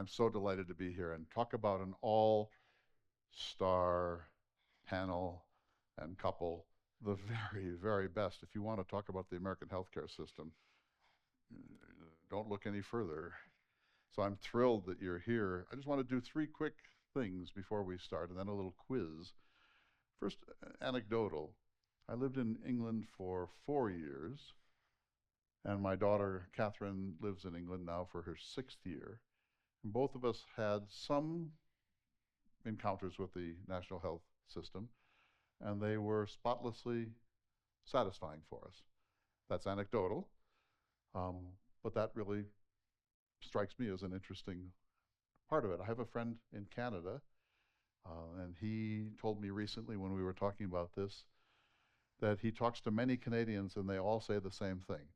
I'm so delighted to be here and talk about an all-star panel and couple, the very, very best. If you want to talk about the American healthcare system, don't look any further. So I'm thrilled that you're here. I just want to do 3 quick things before we start, and then a little quiz. First, anecdotal. I lived in England for 4 years, and my daughter, Catherine, lives in England now for her 6th year. And both of us had some encounters with the national health system, and they were spotlessly satisfying for us. That's anecdotal, but that really strikes me as an interesting part of it. I have a friend in Canada, and he told me recently when we were talking about this, that he talks to many Canadians and they all say the same thing.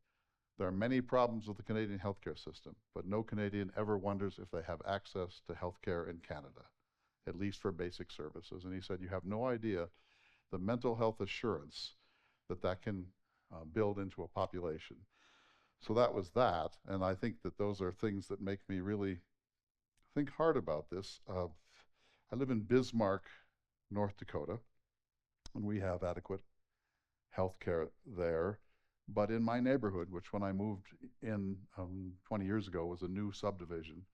There are many problems with the Canadian healthcare system, but no Canadian ever wonders if they have access to healthcare in Canada, at least for basic services. And he said, you have no idea the mental health assurance that can build into a population. So that was that, and I think that those are things that make me really think hard about this. I live in Bismarck, North Dakota, and we have adequate health care there. But in my neighborhood, which when I moved in 20 years ago was a new subdivision,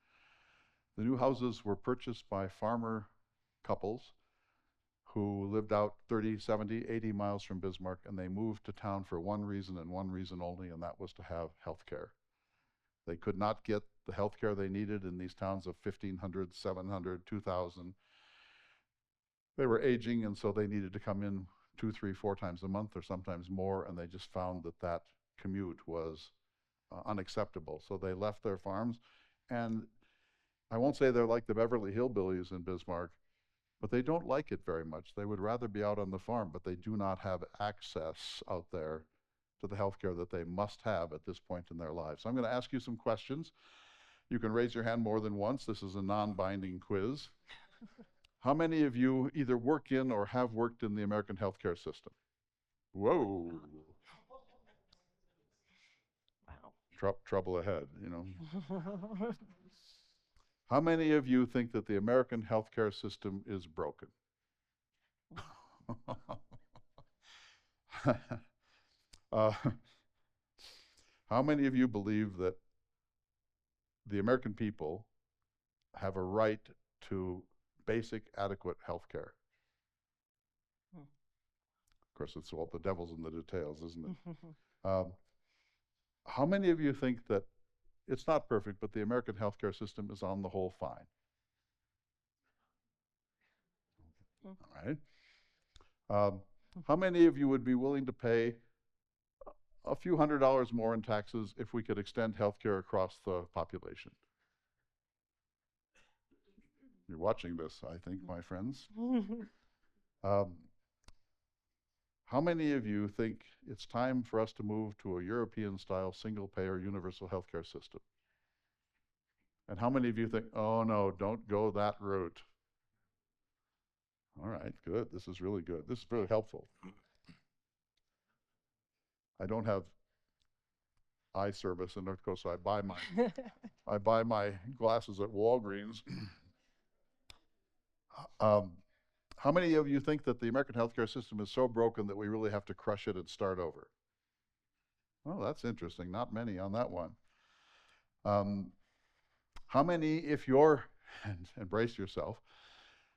the new houses were purchased by farmer couples who lived out 30, 70, 80 miles from Bismarck, and they moved to town for one reason and one reason only, and that was to have health care. They could not get the health care they needed in these towns of 1,500, 700, 2,000. They were aging, and so they needed to come in 2, 3, 4 times a month or sometimes more, and they just found that commute was unacceptable. So they left their farms, and I won't say they're like the Beverly Hillbillies in Bismarck, but they don't like it very much. They would rather be out on the farm, but they do not have access out there to the healthcare that they must have at this point in their lives. So I'm going to ask you some questions. You can raise your hand more than once. This is a non-binding quiz. How many of you either work in or have worked in the American healthcare system? Whoa. Wow. Trouble ahead, you know. How many of you think that the American healthcare system is broken? How many of you believe that the American people have a right to basic, adequate health care? Of course, it's all the devil's in the details, isn't it? How many of you think that it's not perfect, but the American healthcare system is on the whole fine? All right. How many of you would be willing to pay a few $100s more in taxes if we could extend healthcare across the population? You're watching this, I think, my friends. How many of you think it's time for us to move to a European-style single-payer universal healthcare system? And how many of you think, oh no, don't go that route? All right, good. This is really good. This is really helpful. I don't have eye service in North Dakota, so I buy my glasses at Walgreens. How many of you think that the American healthcare system is so broken that we really have to crush it and start over? Oh, that's interesting. Not many on that one. How many, if your, and embrace yourself,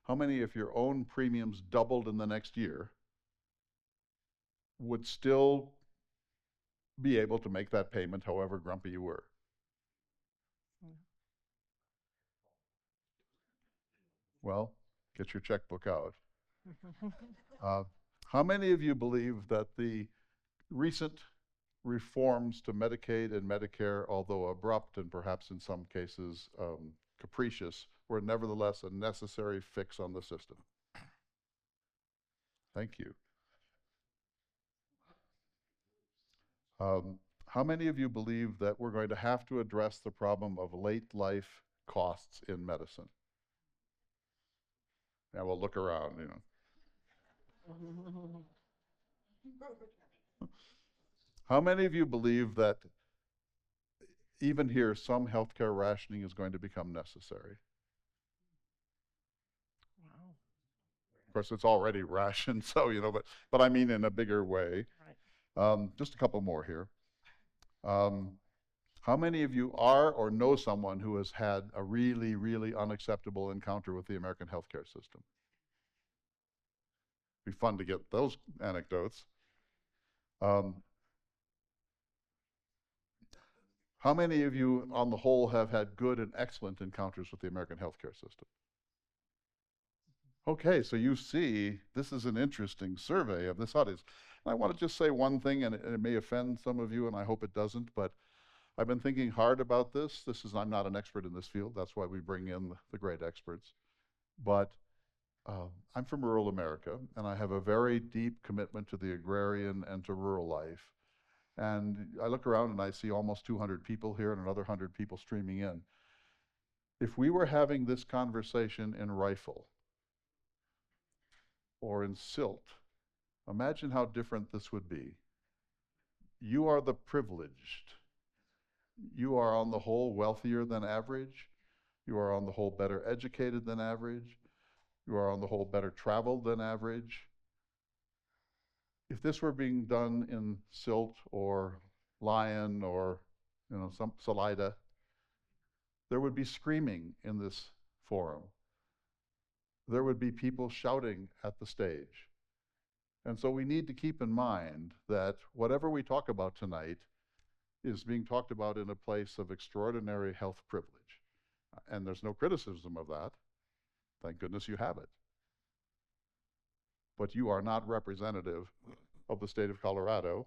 how many if your own premiums doubled in the next year would still be able to make that payment however grumpy you were? Well, get your checkbook out. How many of you believe that the recent reforms to Medicaid and Medicare, although abrupt and perhaps in some cases capricious, were nevertheless a necessary fix on the system? Thank you. How many of you believe that we're going to have to address the problem of late life costs in medicine? Yeah, well, look around, you know. How many of you believe that even here, some healthcare rationing is going to become necessary. Wow. Of course, it's already rationed, so, but I mean in a bigger way. Right. Just a couple more here. How many of you are or know someone who has had a really, really unacceptable encounter with the American healthcare system? It'd be fun to get those anecdotes. How many of you, on the whole, have had good and excellent encounters with the American healthcare system? Okay, so you see, this is an interesting survey of this audience. And I want to just say one thing, and it may offend some of you, and I hope it doesn't, but I've been thinking hard about this. I'm not an expert in this field. That's why we bring in the great experts. But I'm from rural America, and I have a very deep commitment to the agrarian and to rural life. And I look around and I see almost 200 people here and another 100 people streaming in. If we were having this conversation in Rifle or in Silt, imagine how different this would be. You are the privileged. You are on the whole wealthier than average. You are on the whole better educated than average. You are on the whole better traveled than average. If this were being done in Silt or Lyon or some Salida, there would be screaming in this forum. There would be people shouting at the stage. And so we need to keep in mind that whatever we talk about tonight is being talked about in a place of extraordinary health privilege. And there's no criticism of that. Thank goodness you have it. But you are not representative of the state of Colorado,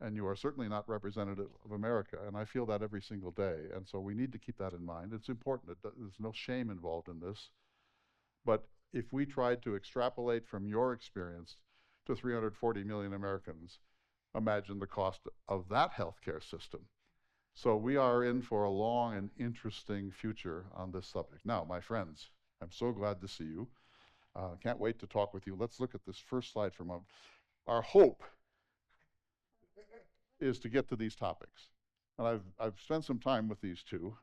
and you are certainly not representative of America. And I feel that every single day. And so we need to keep that in mind. It's important. There's no shame involved in this. But if we tried to extrapolate from your experience to 340 million Americans, imagine the cost of that healthcare system. So we are in for a long and interesting future on this subject. Now, my friends, I'm so glad to see you. Can't wait to talk with you. Let's look at this first slide for a moment. Our hope is to get to these topics. And I've spent some time with these two,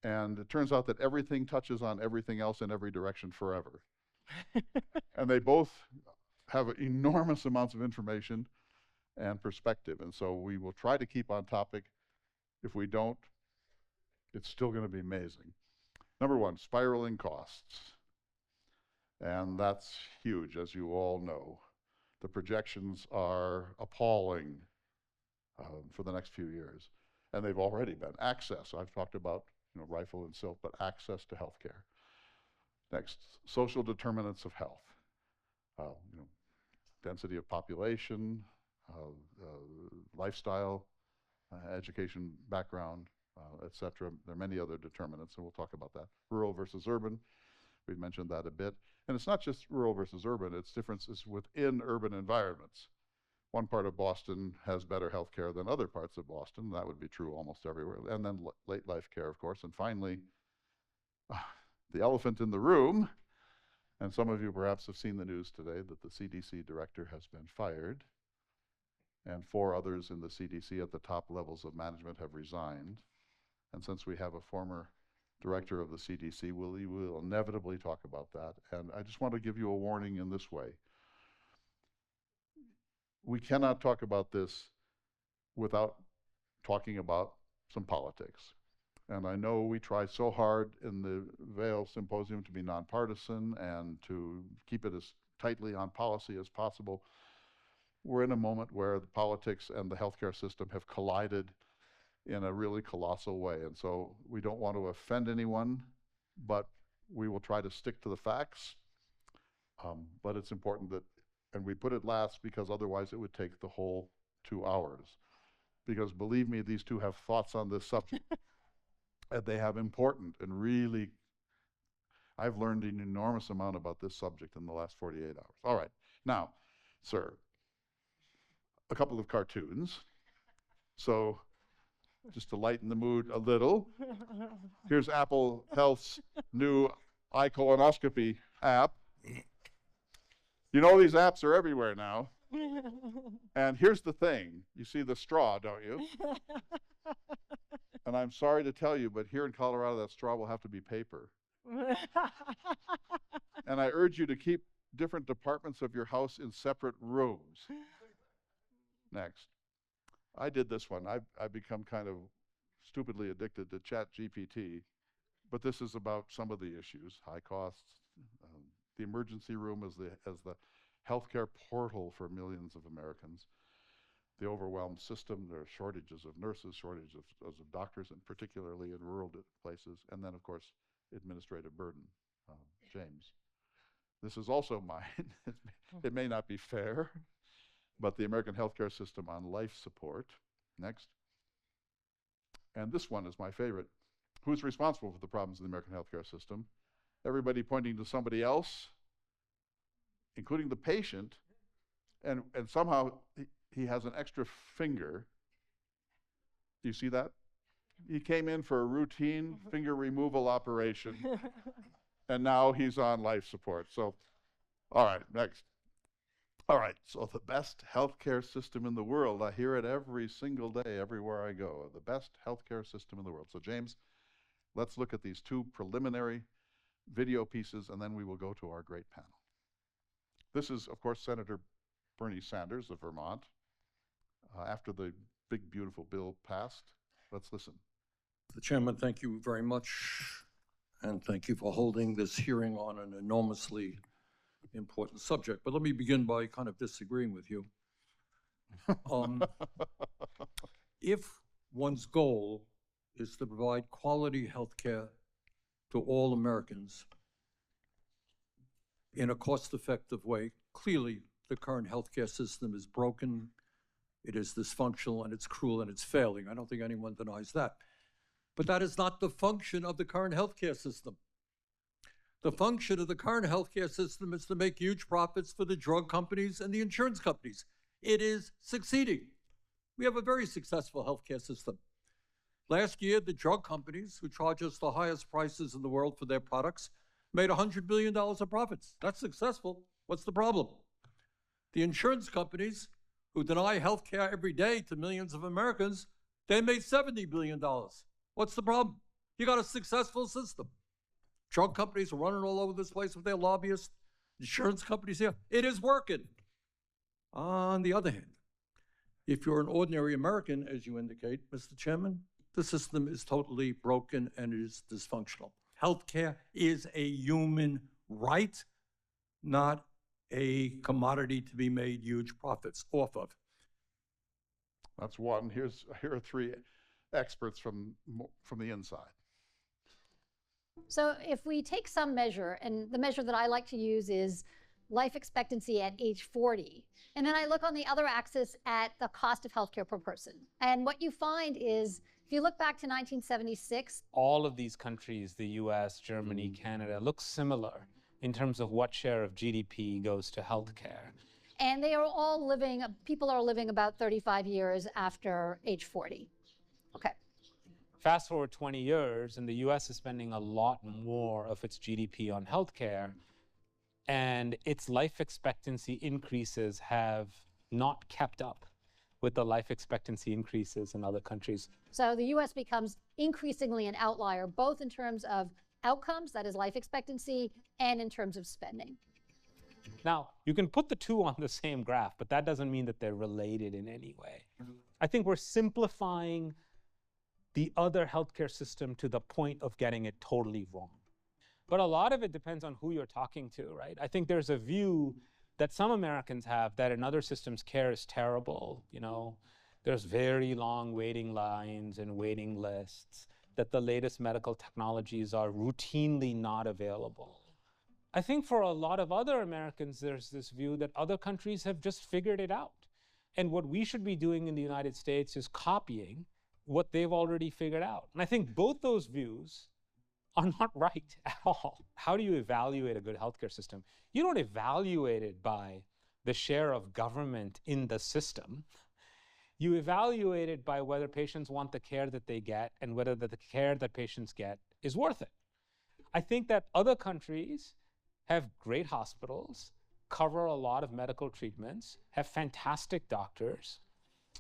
and it turns out that everything touches on everything else in every direction forever. And they both have enormous amounts of information and perspective, and so we will try to keep on topic. If we don't, it's still going to be amazing. Number one, spiraling costs. And that's huge, as you all know. The projections are appalling for the next few years. And they've already been. Access, I've talked about Rifle and Silt, but access to healthcare. Next, social determinants of health. Density of population, lifestyle, education background, et cetera. There are many other determinants, and we'll talk about that. Rural versus urban, we've mentioned that a bit. And it's not just rural versus urban, it's differences within urban environments. One part of Boston has better health care than other parts of Boston. That would be true almost everywhere. And then late life care, of course. And finally, the elephant in the room, and some of you perhaps have seen the news today that the CDC Director has been fired, and 4 others in the CDC at the top levels of management have resigned. And since we have a former director of the CDC, we will inevitably talk about that. And I just want to give you a warning in this way. We cannot talk about this without talking about some politics. And I know we try so hard in the Vail Symposium to be nonpartisan and to keep it as tightly on policy as possible. We're in a moment where the politics and the healthcare system have collided in a really colossal way. And so we don't want to offend anyone, but we will try to stick to the facts. But it's important that, and we put it last because otherwise it would take the whole 2 hours. Because believe me, these two have thoughts on this subject. And they have important and really, I've learned an enormous amount about this subject in the last 48 hours. All right, now, sir, a couple of cartoons. So just to lighten the mood a little, here's Apple Health's new eye colonoscopy app. You know these apps are everywhere now. And here's the thing. You see the straw, don't you? And I'm sorry to tell you, but here in Colorado, that straw will have to be paper. And I urge you to keep different departments of your house in separate rooms. Next. I did this one. I've become kind of stupidly addicted to ChatGPT, but this is about some of the issues: high costs, the emergency room as the healthcare portal for millions of Americans, the overwhelmed system, there are shortages of nurses, shortages of doctors, and particularly in rural places, and then, of course, administrative burden. James. This is also mine. It may not be fair, but the American healthcare system on life support. Next. And this one is my favorite. Who's responsible for the problems in the American healthcare system? Everybody pointing to somebody else, including the patient, and somehow he has an extra finger. Do you see that? He came in for a routine finger removal operation, and now he's on life support. So, all right, next. All right, so the best healthcare system in the world. I hear it every single day, everywhere I go. The best healthcare system in the world. So, James, let's look at these two preliminary video pieces, and then we will go to our great panel. This is, of course, Senator Bernie Sanders of Vermont. After the big, beautiful bill passed, let's listen. The Chairman, thank you very much, and thank you for holding this hearing on an enormously important subject. But let me begin by kind of disagreeing with you. If one's goal is to provide quality health care to all Americans in a cost-effective way, clearly the current healthcare system is broken, it is dysfunctional, and it's cruel, and it's failing. I don't think anyone denies that. But that is not the function of the current healthcare system. The function of the current healthcare system is to make huge profits for the drug companies and the insurance companies. It is succeeding. We have a very successful healthcare system. Last year, the drug companies, who charge us the highest prices in the world for their products, made $100 billion of profits. That's successful. What's the problem? The insurance companies, who deny health care every day to millions of Americans, they made $70 billion. What's the problem? You got a successful system. Drug companies are running all over this place with their lobbyists. Insurance companies here. It is working. On the other hand, if you're an ordinary American, as you indicate, Mr. Chairman, the system is totally broken and it is dysfunctional. Healthcare is a human right, not a commodity to be made huge profits off of. That's one. Here are three experts from the inside. So if we take some measure, and the measure that I like to use is life expectancy at age 40, and then I look on the other axis at the cost of healthcare per person. And what you find is, if you look back to 1976, all of these countries, the US, Germany, Canada, look similar in terms of what share of GDP goes to healthcare. And they are all living, people are living about 35 years after age 40. Okay. Fast forward 20 years, and the US is spending a lot more of its GDP on healthcare, and its life expectancy increases have not kept up with the life expectancy increases in other countries. So the US becomes increasingly an outlier, both in terms of outcomes, that is life expectancy, and in terms of spending. Now, you can put the two on the same graph, but that doesn't mean that they're related in any way. I think we're simplifying the other healthcare system to the point of getting it totally wrong. But a lot of it depends on who you're talking to, right? I think there's a view that some Americans have that in other systems care is terrible. You know, there's very long waiting lines and waiting lists, that the latest medical technologies are routinely not available. I think for a lot of other Americans, there's this view that other countries have just figured it out. And what we should be doing in the United States is copying what they've already figured out. And I think both those views are not right at all. How do you evaluate a good healthcare system? You don't evaluate it by the share of government in the system. You evaluate it by whether patients want the care that they get and whether the care that patients get is worth it. I think that other countries have great hospitals, cover a lot of medical treatments, have fantastic doctors,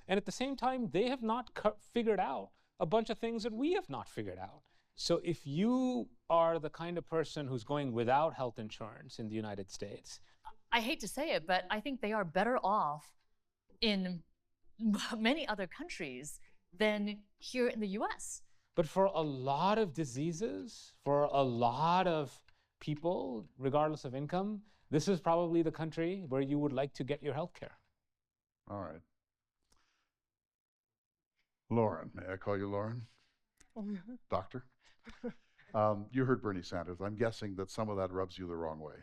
and at the same time, they have not figured out a bunch of things that we have not figured out. So if you are the kind of person who's going without health insurance in the United States, I hate to say it, but I think they are better off in many other countries than here in the US. but for a lot of diseases, for a lot of people, regardless of income, this is probably the country where you would like to get your health care. All right. Lauren, may I call you Lauren? Doctor? You heard Bernie Sanders. I'm guessing that some of that rubs you the wrong way.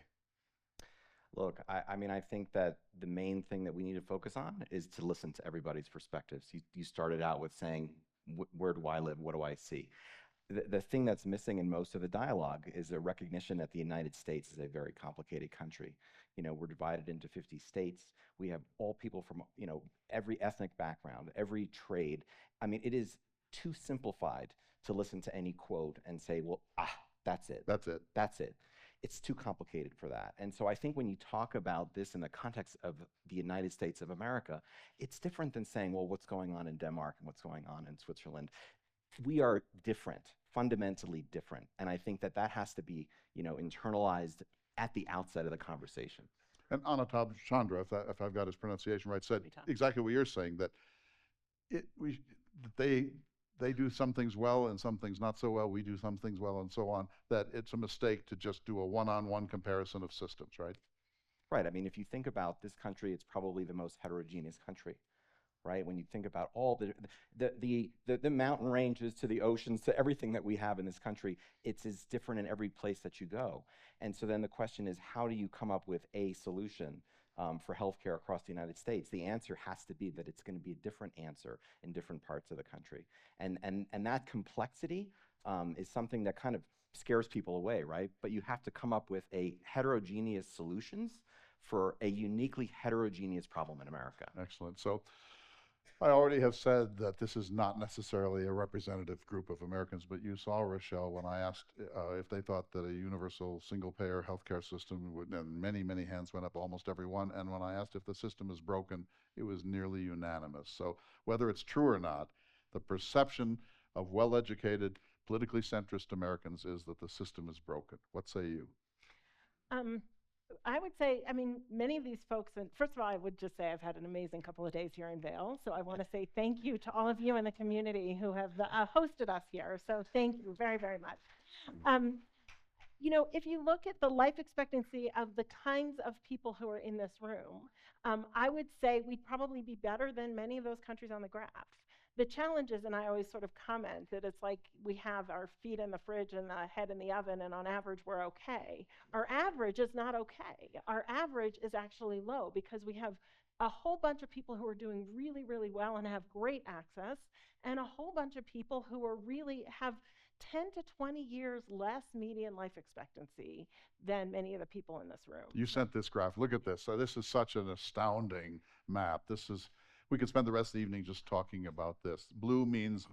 Look, I mean, I think that the main thing that we need to focus on is to listen to everybody's perspectives. You started out with saying, where do I live? What do I see? The thing that's missing in most of the dialogue is a recognition that the United States is a very complicated country. You know, we're divided into 50 states. We have all people from, you know, every ethnic background, every trade. I mean, it is too simplified to listen to any quote and say, well, that's it. That's it. That's it. It's too complicated for that. And so I think when you talk about this in the context of the United States of America, it's different than saying, well, what's going on in Denmark and what's going on in Switzerland. We are different, fundamentally different. And I think that that has to be, you know, internalized at the outset of the conversation. And Amitabh Chandra, if I've got his pronunciation right, said exactly what you're saying, that they do some things well and some things not so well, we do some things well and so on, that it's a mistake to just do a one-on-one comparison of systems, right? Right. I mean, if you think about this country, it's probably the most heterogeneous country, right? When you think about all the mountain ranges to the oceans to everything that we have in this country, it's as different in every place that you go. And so then the question is, how do you come up with a solution for healthcare across the United States? The answer has to be that it's going to be a different answer in different parts of the country. And that complexity is something that kind of scares people away, right? But you have to come up with a heterogeneous solutions for a uniquely heterogeneous problem in America. Excellent. So I already have said that this is not necessarily a representative group of Americans, but you saw, Rochelle, when I asked if they thought that a universal single-payer healthcare system would, and many, many hands went up, almost everyone, and when I asked if the system is broken, it was nearly unanimous. So whether it's true or not, the perception of well-educated, politically centrist Americans is that the system is broken. What say you? I would say, I mean, many of these folks, and first of all, I would just say I've had an amazing couple of days here in Vail, so I want to say thank you to all of you in the community who have hosted us here, so thank you very, very much. You know, if you look at the life expectancy of the kinds of people who are in this room, I would say we'd probably be better than many of those countries on the graph. The challenge is, and I always sort of comment that it's like we have our feet in the fridge and the head in the oven, and on average we're okay. Our average is not okay. Our average is actually low because we have a whole bunch of people who are doing really, really well and have great access, and a whole bunch of people who are really have 10 to 20 years less median life expectancy than many of the people in this room. You sent this graph. Look at this. So this is such an astounding map. This is, we could spend the rest of the evening just talking about this. Blue means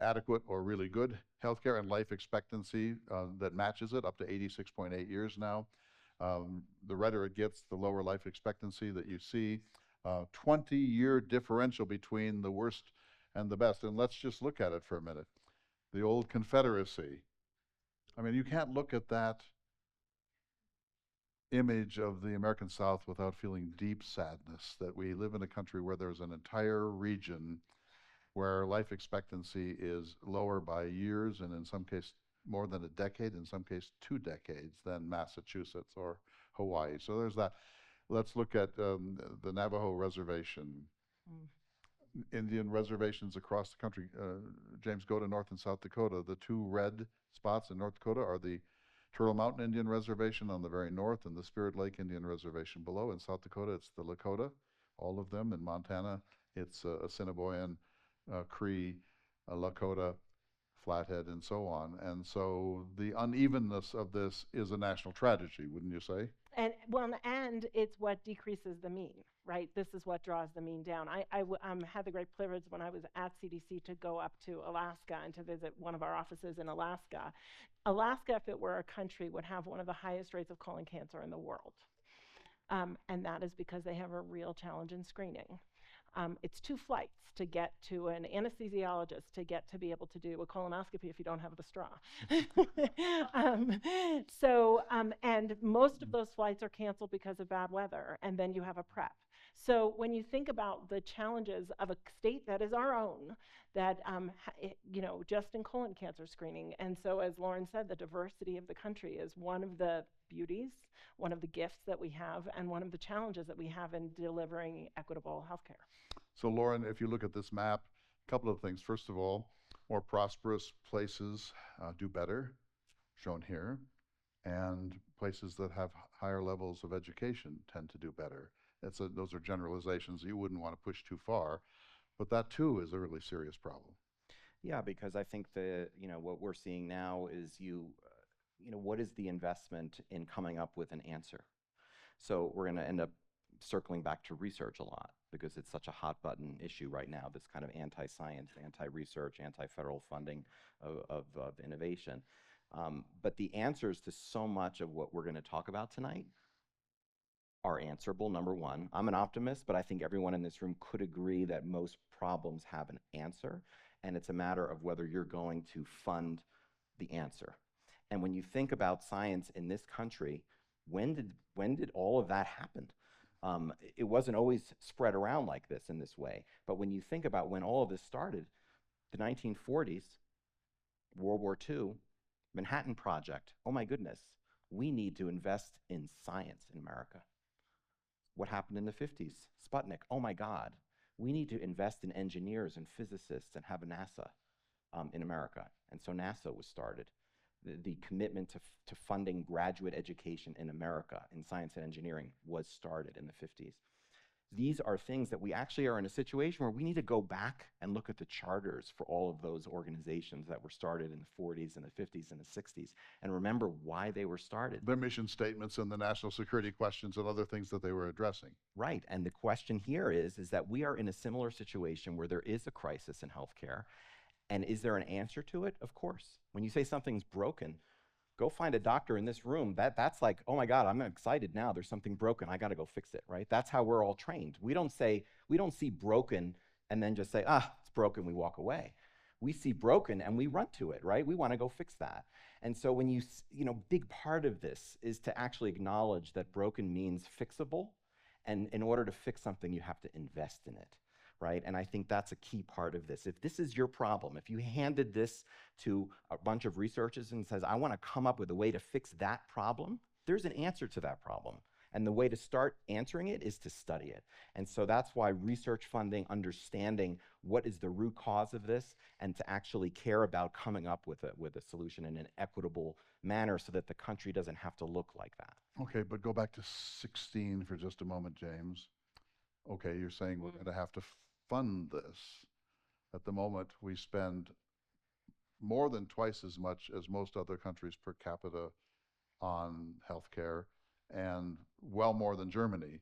adequate or really good healthcare and life expectancy that matches it up to 86.8 years now. The redder it gets, the lower life expectancy that you see. 20-year differential between the worst and the best. And let's just look at it for a minute. The old Confederacy. I mean, you can't look at that image of the American South without feeling deep sadness that we live in a country where there's an entire region where life expectancy is lower by years, and in some cases more than a decade, in some cases 2 decades, than Massachusetts or Hawaii. So there's that. Let's look at the Navajo Reservation. Indian reservations across the country. James, go to North and South Dakota. The 2 red spots in North Dakota are the Turtle Mountain Indian Reservation on the very north and the Spirit Lake Indian Reservation below. In South Dakota, it's the Lakota, all of them. In Montana, it's Assiniboine, Cree, Lakota, Flathead, and so on. And so the unevenness of this is a national tragedy, wouldn't you say? And well, and it's what decreases the mean, right? This is what draws the mean down. I had the great privilege when I was at CDC to go up to Alaska and to visit one of our offices in Alaska. Alaska, if it were a country, would have one of the highest rates of colon cancer in the world. And that is because they have a real challenge in screening. It's 2 flights to get to an anesthesiologist to get to be able to do a colonoscopy if you don't have the straw. And most of those flights are canceled because of bad weather, and then you have a prep. So when you think about the challenges of a state that is our own, that, just in colon cancer screening, and so as Lauren said, the diversity of the country is one of the beauties, one of the gifts that we have, and one of the challenges that we have in delivering equitable healthcare. So Lauren, if you look at this map, a couple of things. First of all, more prosperous places do better, shown here, and places that have higher levels of education tend to do better. Those are generalizations you wouldn't want to push too far, but that too is a really serious problem. Yeah, because I think what we're seeing now is what is the investment in coming up with an answer? So we're going to end up circling back to research a lot because it's such a hot button issue right now, this kind of anti-science, anti-research, anti-federal funding of innovation. But the answers to so much of what we're going to talk about tonight are answerable, number one. I'm an optimist, but I think everyone in this room could agree that most problems have an answer, and it's a matter of whether you're going to fund the answer. And when you think about science in this country, when did all of that happen? It wasn't always spread around like this in this way. But when you think about when all of this started, the 1940s, World War II, Manhattan Project, oh my goodness, we need to invest in science in America. What happened in the 50s? Sputnik, oh my God, we need to invest in engineers and physicists and have a NASA in America. And so NASA was started. The commitment to funding graduate education in America in science and engineering was started in the 50s. These are things that we actually are in a situation where we need to go back and look at the charters for all of those organizations that were started in the 40s and the 50s and the 60s and remember why they were started. Their mission statements and the national security questions and other things that they were addressing. Right, and the question here is that we are in a similar situation where there is a crisis in healthcare. And is there an answer to it? Of course. When you say something's broken, go find a doctor in this room. That's like, oh my God, I'm excited now. There's something broken. I got to go fix it, right? That's how we're all trained. We don't see broken and then just say, it's broken, we walk away. We see broken and we run to it, right? We want to go fix that. And so when big part of this is to actually acknowledge that broken means fixable. And in order to fix something, you have to invest in it. Right? And I think that's a key part of this. If this is your problem, if you handed this to a bunch of researchers and says, I want to come up with a way to fix that problem, there's an answer to that problem. And the way to start answering it is to study it. And so that's why research funding, understanding what is the root cause of this, and to actually care about coming up with a solution in an equitable manner so that the country doesn't have to look like that. Okay, but go back to 16 for just a moment, James. Okay, you're saying we're going to have to fund this. At the moment, we spend more than twice as much as most other countries per capita on healthcare, and well more than Germany.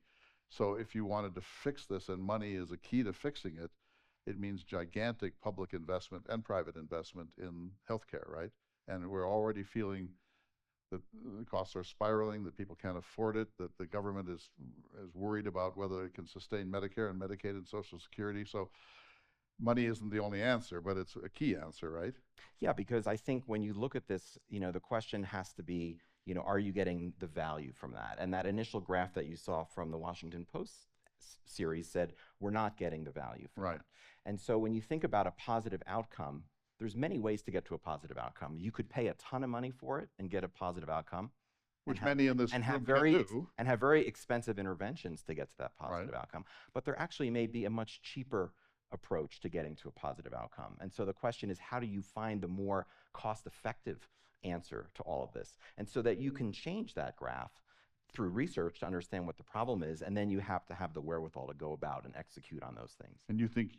So if you wanted to fix this, and money is a key to fixing it, it means gigantic public investment and private investment in healthcare, right? And we're already feeling that the costs are spiraling, that people can't afford it, that the government is worried about whether it can sustain Medicare and Medicaid and Social Security. So money isn't the only answer, but it's a key answer, right? Yeah, because I think when you look at this, the question has to be, are you getting the value from that? And that initial graph that you saw from the Washington Post series said, we're not getting the value from that. And so when you think about a positive outcome, there's many ways to get to a positive outcome. You could pay a ton of money for it and get a positive outcome. Which many in this and have room can do. And have very expensive interventions to get to that positive outcome. But there actually may be a much cheaper approach to getting to a positive outcome. And so the question is, how do you find the more cost-effective answer to all of this? And so that you can change that graph through research to understand what the problem is, and then you have to have the wherewithal to go about and execute on those things. And you think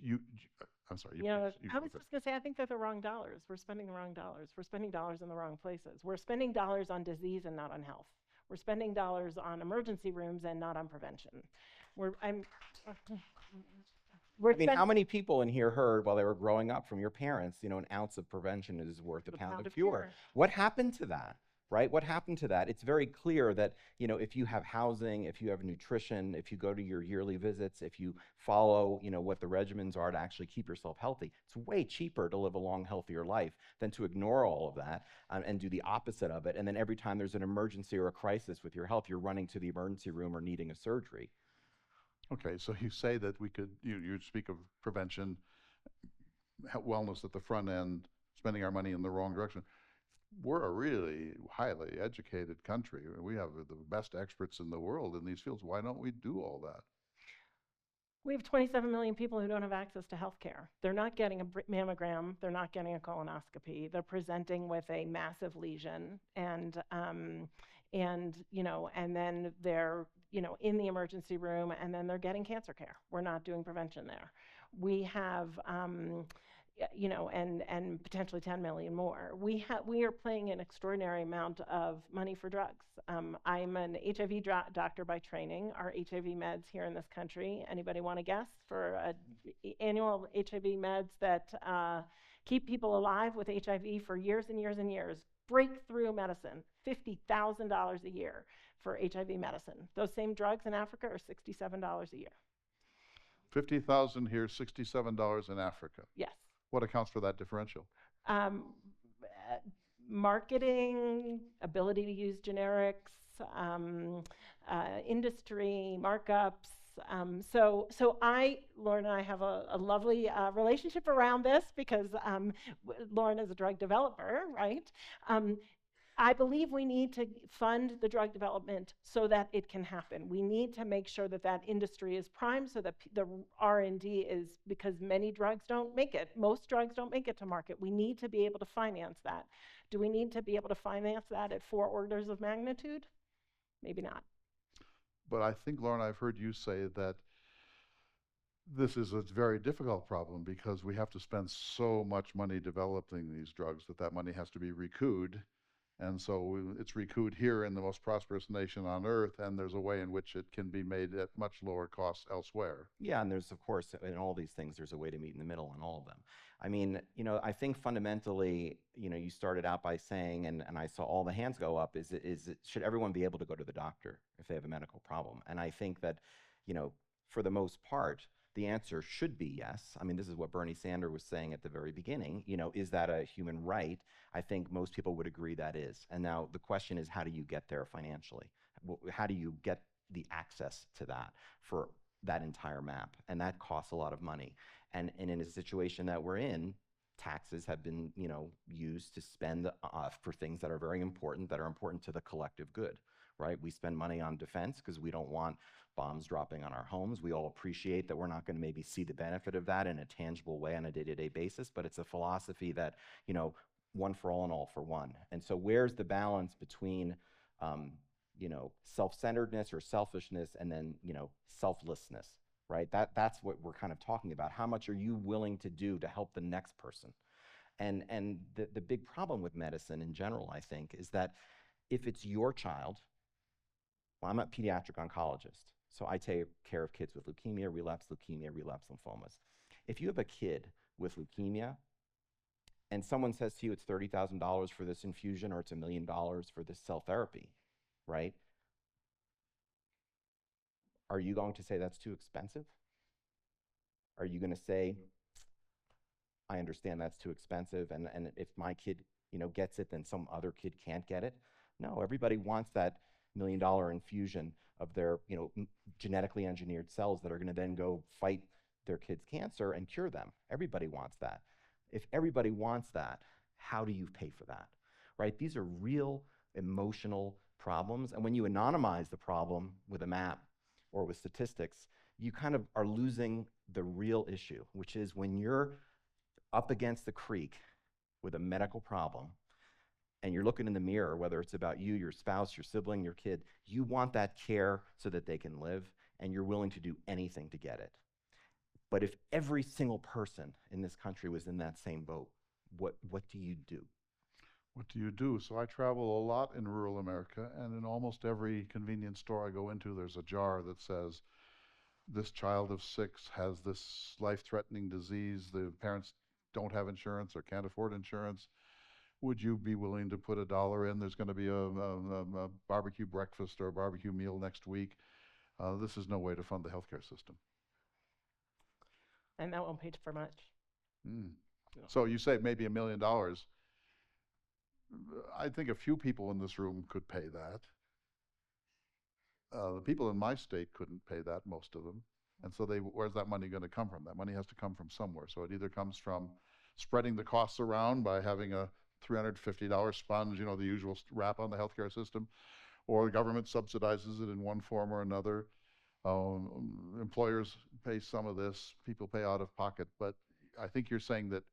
I'm sorry. I was just going to say, I think they're the wrong dollars. We're spending the wrong dollars. We're spending dollars in the wrong places. We're spending dollars on disease and not on health. We're spending dollars on emergency rooms and not on prevention. How many people in here heard while they were growing up from your parents, an ounce of prevention is worth a pound of cure? What happened to that? right? What happened to that? It's very clear that, you know, if you have housing, if you have nutrition, if you go to your yearly visits, if you follow, you know, what the regimens are to actually keep yourself healthy, it's way cheaper to live a long, healthier life than to ignore all of that and do the opposite of it. And then every time there's an emergency or a crisis with your health, you're running to the emergency room or needing a surgery. Okay, so you say that we could, you speak of prevention, wellness at the front end, spending our money in the wrong direction. We're a really highly educated country. We have the best experts in the world in these fields. Why don't we do all that? We have 27 million people who don't have access to health care. They're not getting a mammogram. They're not getting a colonoscopy. They're presenting with a massive lesion, and you know, and then they're, you know, in the emergency room, and then they're getting cancer care. We're not doing prevention there. We have, you know, and potentially 10 million more. We are paying an extraordinary amount of money for drugs. I'm an HIV doctor by training. Our HIV meds here in this country, anybody want to guess for annual HIV meds that keep people alive with HIV for years and years and years? Breakthrough medicine, $50,000 a year for HIV medicine. Those same drugs in Africa are $67 a year. 50,000 here, $67 in Africa. Yes. What accounts for that differential? Marketing, ability to use generics, industry, markups. So Lauren and I have a lovely relationship around this because Lauren is a drug developer, right? I believe we need to fund the drug development so that it can happen. We need to make sure that that industry is primed so that the R&D is, because many drugs don't make it. Most drugs don't make it to market. We need to be able to finance that. Do we need to be able to finance that at 4 orders of magnitude? Maybe not. But I think, Lauren, I've heard you say that this is a very difficult problem because we have to spend so much money developing these drugs that money has to be recouped. And so it's recouped here in the most prosperous nation on earth, and there's a way in which it can be made at much lower costs elsewhere. Yeah, and there's, of course, in all these things, there's a way to meet in the middle in all of them. I mean, you know, I think fundamentally, you know, you started out by saying, and I saw all the hands go up, should everyone be able to go to the doctor if they have a medical problem? And I think that, you know, for the most part, the answer should be yes. I mean, this is what Bernie Sanders was saying at the very beginning. You know, is that a human right? I think most people would agree that is. And now the question is, how do you get there financially? How do you get the access to that for that entire map? And that costs a lot of money. And in a situation that we're in, taxes have been, you know, used to spend for things that are very important, that are important to the collective good, right? We spend money on defense because we don't want bombs dropping on our homes. We all appreciate that we're not going to maybe see the benefit of that in a tangible way on a day-to-day basis, but it's a philosophy that, you know, one for all and all for one. And so where's the balance between, you know, self-centeredness or selfishness and then, you know, selflessness, right? That's what we're kind of talking about. How much are you willing to do to help the next person? And the big problem with medicine in general, I think, is that if it's your child, well, I'm a pediatric oncologist, so I take care of kids with leukemia, relapse lymphomas. If you have a kid with leukemia and someone says to you it's $30,000 for this infusion or it's $1 million for this cell therapy, right? Are you going to say that's too expensive? Are you going to say, I understand that's too expensive, and if my kid, you know, gets it, then some other kid can't get it? No, everybody wants that $1 million infusion of their, you know, genetically engineered cells that are going to then go fight their kid's cancer and cure them. Everybody wants that. If everybody wants that, how do you pay for that, right? These are real emotional problems, and when you anonymize the problem with a map or with statistics, you kind of are losing the real issue, which is when you're up against the creek with a medical problem and you're looking in the mirror, whether it's about you, your spouse, your sibling, your kid, you want that care so that they can live, and you're willing to do anything to get it. But if every single person in this country was in that same boat, what do you do? What do you do? So I travel a lot in rural America, and in almost every convenience store I go into, there's a jar that says, this child of 6 has this life-threatening disease. The parents don't have insurance or can't afford insurance. would you be willing to put $1 in? There's going to be a barbecue breakfast or a barbecue meal next week. This is no way to fund the healthcare system. And that won't pay for much. Mm. So you say maybe $1 million. I think a few people in this room could pay that. The people in my state couldn't pay that, most of them. And so where's that money going to come from? That money has to come from somewhere. So it either comes from spreading the costs around by having a $350 sponge, you know, the usual wrap on the healthcare system, or the government subsidizes it in one form or another. Employers pay some of this, people pay out of pocket. But I think you're saying that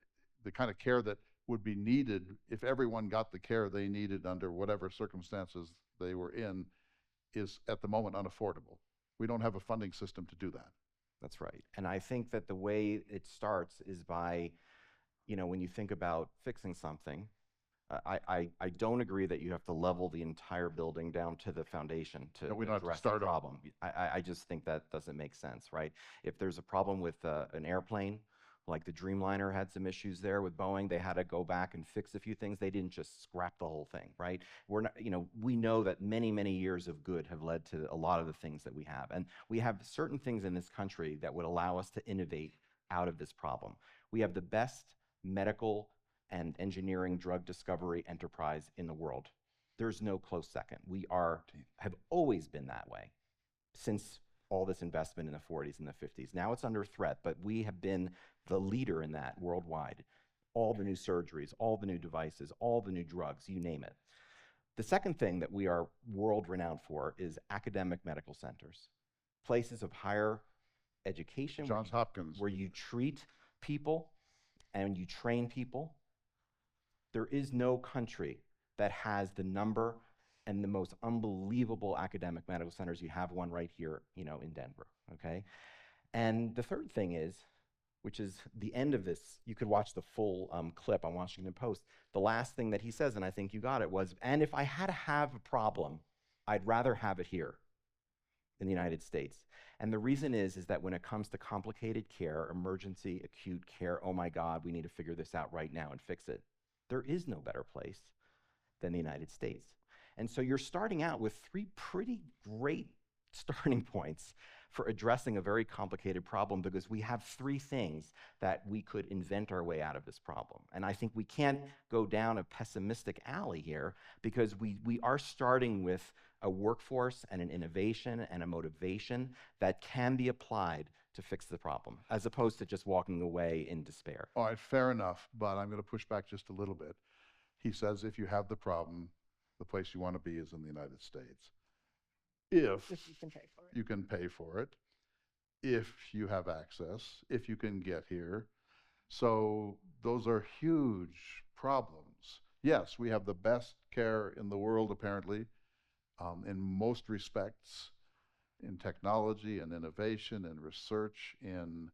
the kind of care that would be needed if everyone got the care they needed under whatever circumstances they were in is at the moment unaffordable. We don't have a funding system to do that. That's right. And I think that the way it starts is by, you know, when you think about fixing something, I don't agree that you have to level the entire building down to the foundation to we don't have to address start the over. problem. I just think that doesn't make sense, right? If there's a problem with an airplane, like the Dreamliner had some issues there with Boeing, they had to go back and fix a few things. They didn't just scrap the whole thing, right? We're not, you know, we know that many, many years of good have led to a lot of the things that we have. And we have certain things in this country that would allow us to innovate out of this problem. We have the best medical and engineering drug discovery enterprise in the world. There's no close second. We have always been that way since all this investment in the 40s and the 50s. Now it's under threat, but we have been the leader in that worldwide. All the new surgeries, all the new devices, all the new drugs, you name it. The second thing that we are world renowned for is academic medical centers, places of higher education, Johns Hopkins. where you treat people and you train people. There is no country that has the number and the most unbelievable academic medical centers. You have one right here, you know, in Denver, okay? And the third thing is, which is the end of this, you could watch the full clip on Washington Post. The last thing that he says, and I think you got it, was, and if I had to have a problem, I'd rather have it here in the United States. And the reason is that when it comes to complicated care, emergency, acute care, oh my God, we need to figure this out right now and fix it. There is no better place than the United States. And so you're starting out with three pretty great starting points for addressing a very complicated problem, because we have three things that we could invent our way out of this problem. And I think we can't go down a pessimistic alley here, because we are starting with a workforce and an innovation and a motivation that can be applied to fix the problem, as opposed to just walking away in despair. All right, fair enough, but I'm going to push back just a little bit. He says if you have the problem, the place you want to be is in the United States. If If you can pay for it. you can pay for it, if you have access, if you can get here. So those are huge problems. Yes, we have the best care in the world, apparently, in most respects, in technology and innovation and research, in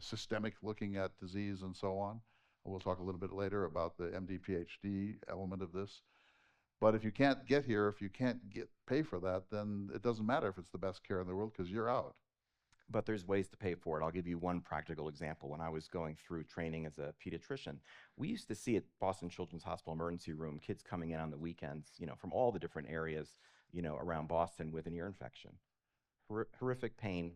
systemic looking at disease and so on. We'll talk a little bit later about the MD PhD element of this. But if you can't get here, if you can't pay for that, then it doesn't matter if it's the best care in the world, because you're out. But there's ways to pay for it. I'll give you one practical example. When I was going through training as a pediatrician, we used to see at Boston Children's Hospital emergency room kids coming in on the weekends, you know, from all the different areas, you know, around Boston with an ear infection. Horrific pain.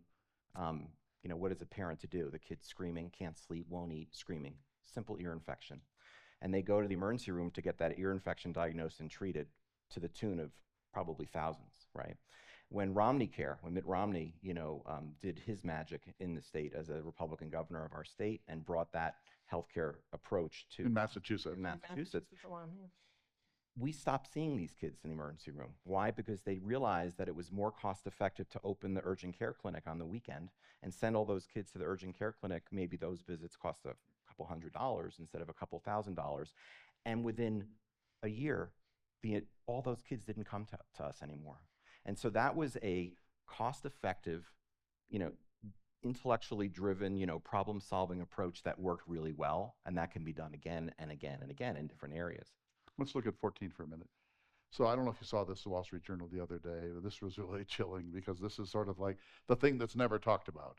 You know, what is a parent to do? The kid's screaming, can't sleep, won't eat, screaming. Simple ear infection. And they go to the emergency room to get that ear infection diagnosed and treated to the tune of probably thousands, right? When Mitt Romney, you know, did his magic in the state as a Republican governor of our state and brought that healthcare approach to In Massachusetts. we stopped seeing these kids in the emergency room. Why? Because they realized that it was more cost effective to open the urgent care clinic on the weekend and send all those kids to the urgent care clinic. Maybe those visits cost a couple $100s instead of a couple $1,000. And within a year, all those kids didn't come to us anymore. And so that was a cost-effective, you know, intellectually driven, you know, problem-solving approach that worked really well, and that can be done again and again and again in different areas. Let's look at 14 for a minute. So I don't know if you saw this in the Wall Street Journal the other day. This was really chilling, because this is sort of like the thing that's never talked about.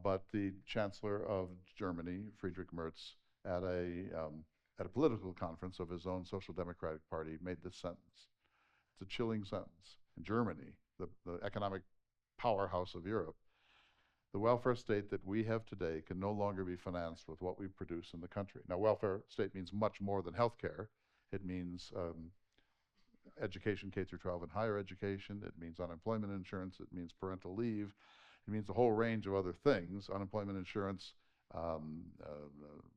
But the Chancellor of Germany, Friedrich Merz, at a at a political conference of his own Social Democratic Party, made this sentence. It's a chilling sentence. In Germany, the economic powerhouse of Europe, the welfare state that we have today can no longer be financed with what we produce in the country. Now, welfare state means much more than healthcare. It means education, K through 12 and higher education. It means unemployment insurance. It means parental leave. It means a whole range of other things, unemployment insurance,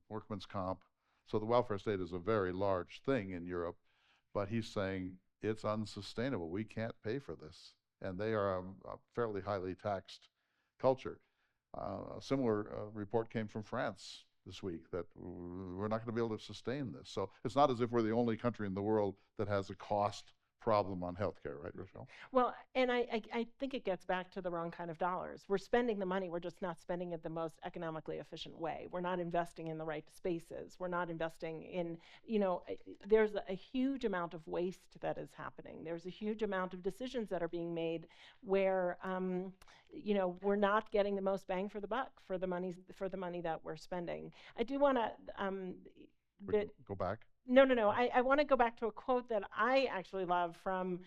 workman's comp. So the welfare state is a very large thing in Europe, but he's saying it's unsustainable. We can't pay for this. And they are a fairly highly taxed culture. A similar report came from France this week that we're not going to be able to sustain this. So it's not as if we're the only country in the world that has a cost problem on healthcare, right, Rochelle? Well, and I think it gets back to the wrong kind of dollars. We're spending the money, we're just not spending it the most economically efficient way. We're not investing in the right spaces. We're not investing in, there's a huge amount of waste that is happening. There's a huge amount of decisions that are being made where, we're not getting the most bang for the buck for the money that we're spending. I do want to go back. No. I want to go back to a quote that I actually love from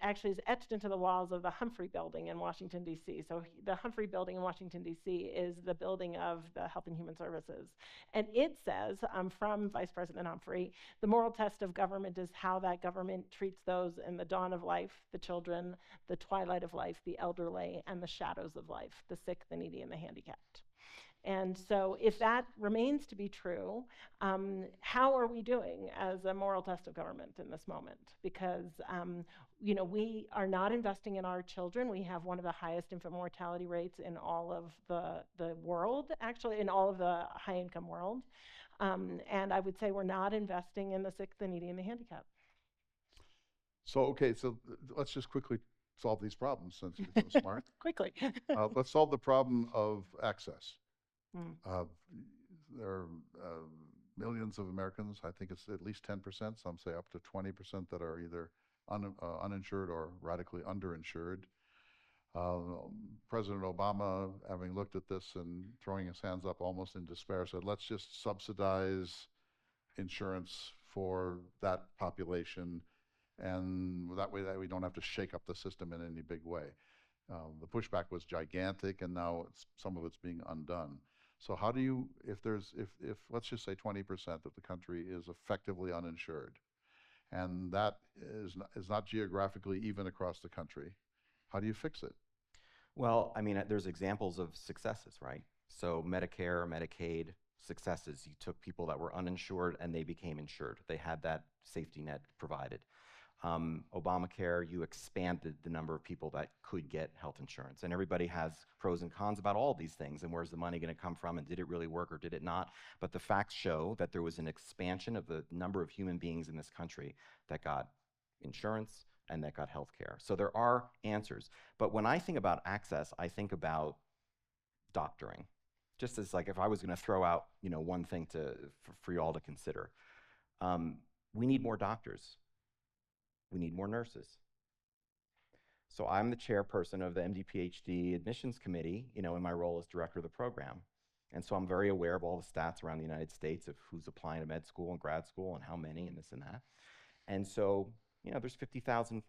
actually is etched into the walls of the Humphrey Building in Washington, D.C. So the Humphrey Building in Washington, D.C. is the building of the Health and Human Services. And it says, from Vice President Humphrey, the moral test of government is how that government treats those in the dawn of life, the children, the twilight of life, the elderly, and the shadows of life, the sick, the needy, and the handicapped. And so if that remains to be true, how are we doing as a moral test of government in this moment? Because we are not investing in our children. We have one of the highest infant mortality rates in all of the world, actually in all of the high-income world. And I would say we're not investing in the sick, the needy, and the handicapped. So let's just quickly solve these problems since you're so smart. Quickly. Let's solve the problem of access. There are millions of Americans, I think it's at least 10%, some say up to 20% that are either uninsured or radically underinsured. President Obama, having looked at this and throwing his hands up almost in despair, said, let's just subsidize insurance for that population, and that way we don't have to shake up the system in any big way. The pushback was gigantic, and now some of it's being undone. So how do you, if let's just say 20% of the country is effectively uninsured, and that is not geographically even across the country, how do you fix it? Well, I mean, there's examples of successes, right? So Medicare, Medicaid, successes. You took people that were uninsured and they became insured. They had that safety net provided. Obamacare, you expanded the number of people that could get health insurance. And everybody has pros and cons about all these things, and where's the money going to come from, and did it really work or did it not? But the facts show that there was an expansion of the number of human beings in this country that got insurance and that got health care. So there are answers. But when I think about access, I think about doctoring. Just as like if I was going to throw out, one thing for you all to consider. We need more doctors. We need more nurses. So I'm the chairperson of the MD-PhD admissions committee, in my role as director of the program. And so I'm very aware of all the stats around the United States of who's applying to med school and grad school and how many and this and that. And so, there's 50,000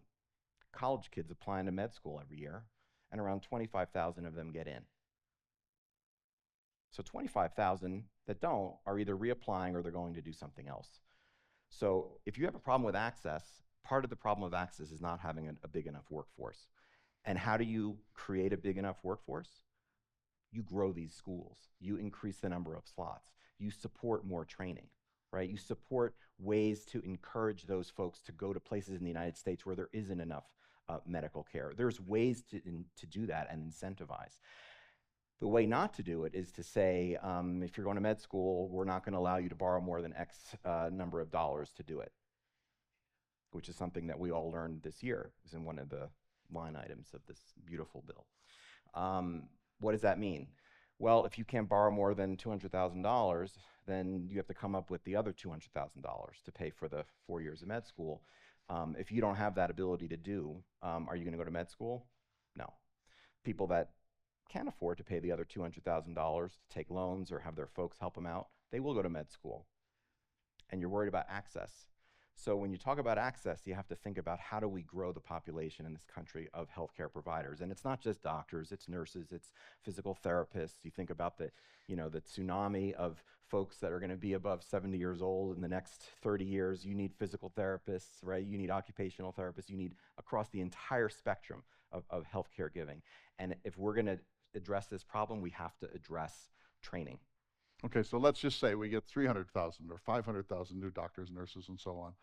college kids applying to med school every year, and around 25,000 of them get in. So 25,000 that don't are either reapplying or they're going to do something else. So if you have a problem with access, part of the problem of access is not having a big enough workforce. And how do you create a big enough workforce? You grow these schools. You increase the number of slots. You support more training, right? You support ways to encourage those folks to go to places in the United States where there isn't enough medical care. There's ways to do that and incentivize. The way not to do it is to say, if you're going to med school, we're not going to allow you to borrow more than X number of dollars to do it, which is something that we all learned this year. It was in one of the line items of this beautiful bill. What does that mean? Well, if you can't borrow more than $200,000, then you have to come up with the other $200,000 to pay for the 4 years of med school. If you don't have that ability to do, are you going to go to med school? No. People that can't afford to pay the other $200,000 to take loans or have their folks help them out, they will go to med school. and you're worried about access. So when you talk about access, you have to think about how do we grow the population in this country of healthcare providers. And it's not just doctors, it's nurses, it's physical therapists. You think about the tsunami of folks that are going to be above 70 years old in the next 30 years. You need physical therapists, right? You need occupational therapists. You need across the entire spectrum of healthcare giving. And if we're going to address this problem, we have to address training. Okay, so let's just say we get 300,000 or 500,000 new doctors, nurses, and so on,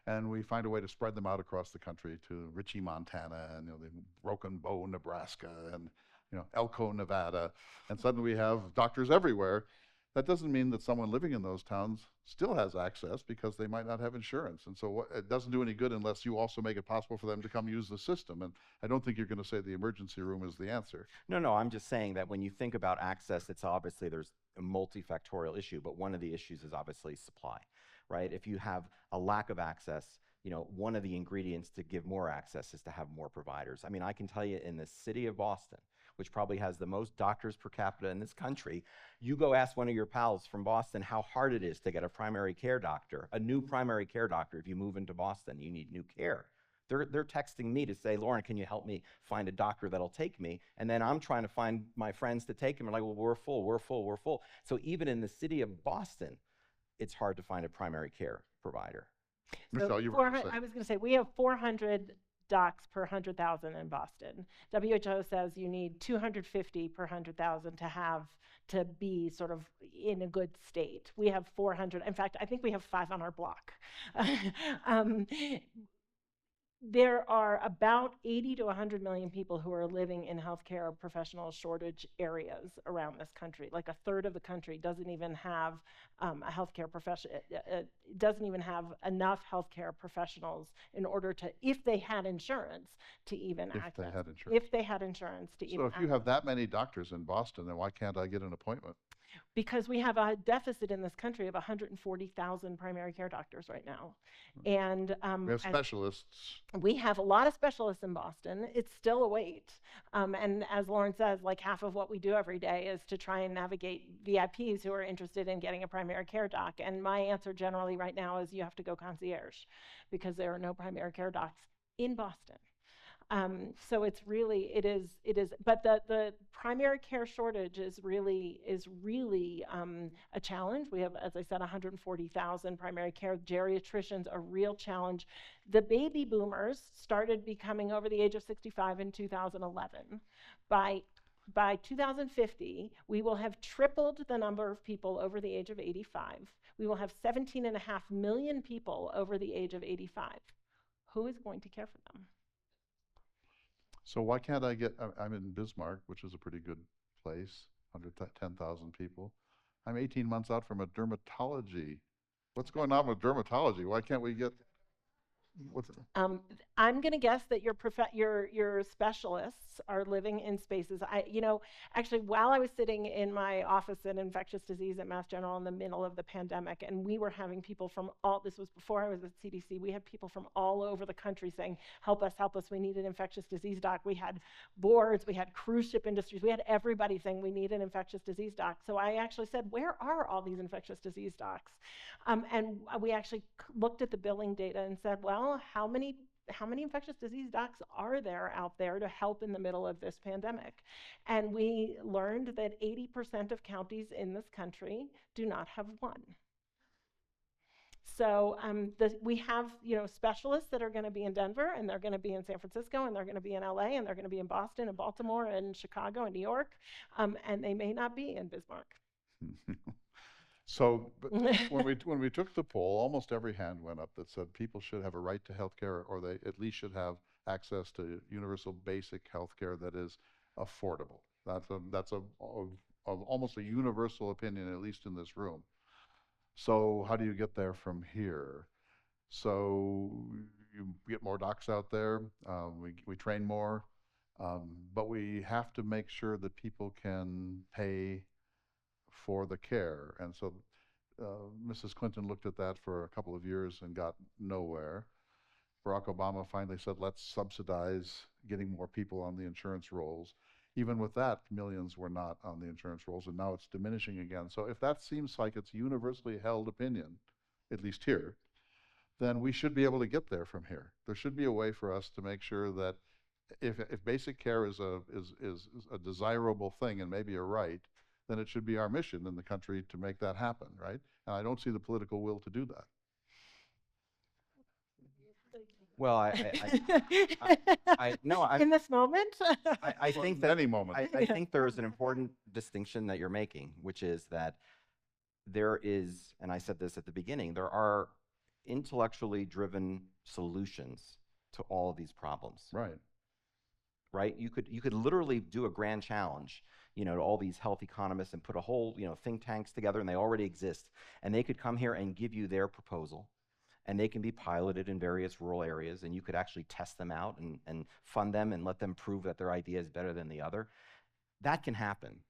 and we find a way to spread them out across the country to Ritchie, Montana, and the Broken Bow, Nebraska, and Elko, Nevada, and suddenly we have doctors everywhere. That doesn't mean that someone living in those towns still has access because they might not have insurance. And so it doesn't do any good unless you also make it possible for them to come use the system. And I don't think you're going to say the emergency room is the answer. No, I'm just saying that when you think about access, it's obviously there's a multifactorial issue, but one of the issues is obviously supply, right? If you have a lack of access, one of the ingredients to give more access is to have more providers. I mean, I can tell you in the city of Boston, which probably has the most doctors per capita in this country, you go ask one of your pals from Boston how hard it is to get a primary care doctor, a new primary care doctor. If you move into Boston, you need new care. They're texting me to say, Lauren, can you help me find a doctor that'll take me? And then I'm trying to find my friends to take them. They're like, well, we're full. So even in the city of Boston, it's hard to find a primary care provider. Michelle, you I was going to say, we have 400 docs per 100,000 in Boston. WHO says you need 250 per 100,000 to be sort of in a good state. We have 400. In fact, I think we have 5 on our block. There are about 80 to 100 million people who are living in healthcare professional shortage areas around this country. Like a third of the country doesn't even have a healthcare profession. Doesn't even have enough healthcare professionals in order to, if they had insurance, to even access. If they had insurance to even. So if you have that many doctors in Boston, then why can't I get an appointment? Because we have a deficit in this country of 140,000 primary care doctors right now. And we have specialists. We have a lot of specialists in Boston. It's still a wait. And as Lauren says, like half of what we do every day is to try and navigate VIPs who are interested in getting a primary care doc. And my answer generally right now is you have to go concierge because there are no primary care docs in Boston. So it is, but the primary care shortage is really a challenge. We have, as I said, 140,000 primary care geriatricians, a real challenge. The baby boomers started becoming over the age of 65 in 2011. By 2050, we will have tripled the number of people over the age of 85. We will have 17.5 million people over the age of 85. Who is going to care for them? So why can't I get, I'm in Bismarck, which is a pretty good place, 110,000 people. I'm 18 months out from a dermatology. What's going on with dermatology? Why can't we get, what's it? I'm going to guess that your specialists are living in spaces. Actually, while I was sitting in my office in infectious disease at Mass General in the middle of the pandemic, and we were having people from this was before I was at CDC, we had people from all over the country saying, help us, we need an infectious disease doc. We had boards, we had cruise ship industries, we had everybody saying we need an infectious disease doc. So I actually said, where are all these infectious disease docs? And we actually looked at the billing data and said, well, how many infectious disease docs are there out there to help in the middle of this pandemic? And we learned that 80% of counties in this country do not have one. So we have specialists that are going to be in Denver, and they're going to be in San Francisco, and they're going to be in LA, and they're going to be in Boston and Baltimore and Chicago and New York, and they may not be in Bismarck. So but when we took the poll, almost every hand went up that said people should have a right to health care, or they at least should have access to universal basic health care that is affordable. That's almost a universal opinion, at least in this room. So how do you get there from here? So you get more docs out there, we train more, but we have to make sure that people can pay for the care. And so Mrs. Clinton looked at that for a couple of years and got nowhere. Barack Obama finally said, let's subsidize getting more people on the insurance rolls. Even with that, millions were not on the insurance rolls, and now it's diminishing again. So if that seems like it's universally held opinion, at least here, then we should be able to get there from here. There should be a way for us to make sure that if basic care is a desirable thing, and maybe you're right, then it should be our mission in the country to make that happen, right? And I don't see the political will to do that. Well, in this moment, I think that Any moment. I think there is an important distinction that you're making, which is that there is, and I said this at the beginning, there are intellectually driven solutions to all of these problems. Right. Right? You could literally do a grand challenge, to all these health economists and put a whole, think tanks together, and they already exist, and they could come here and give you their proposal, and they can be piloted in various rural areas, and you could actually test them out and fund them and let them prove that their idea is better than the other. That can happen.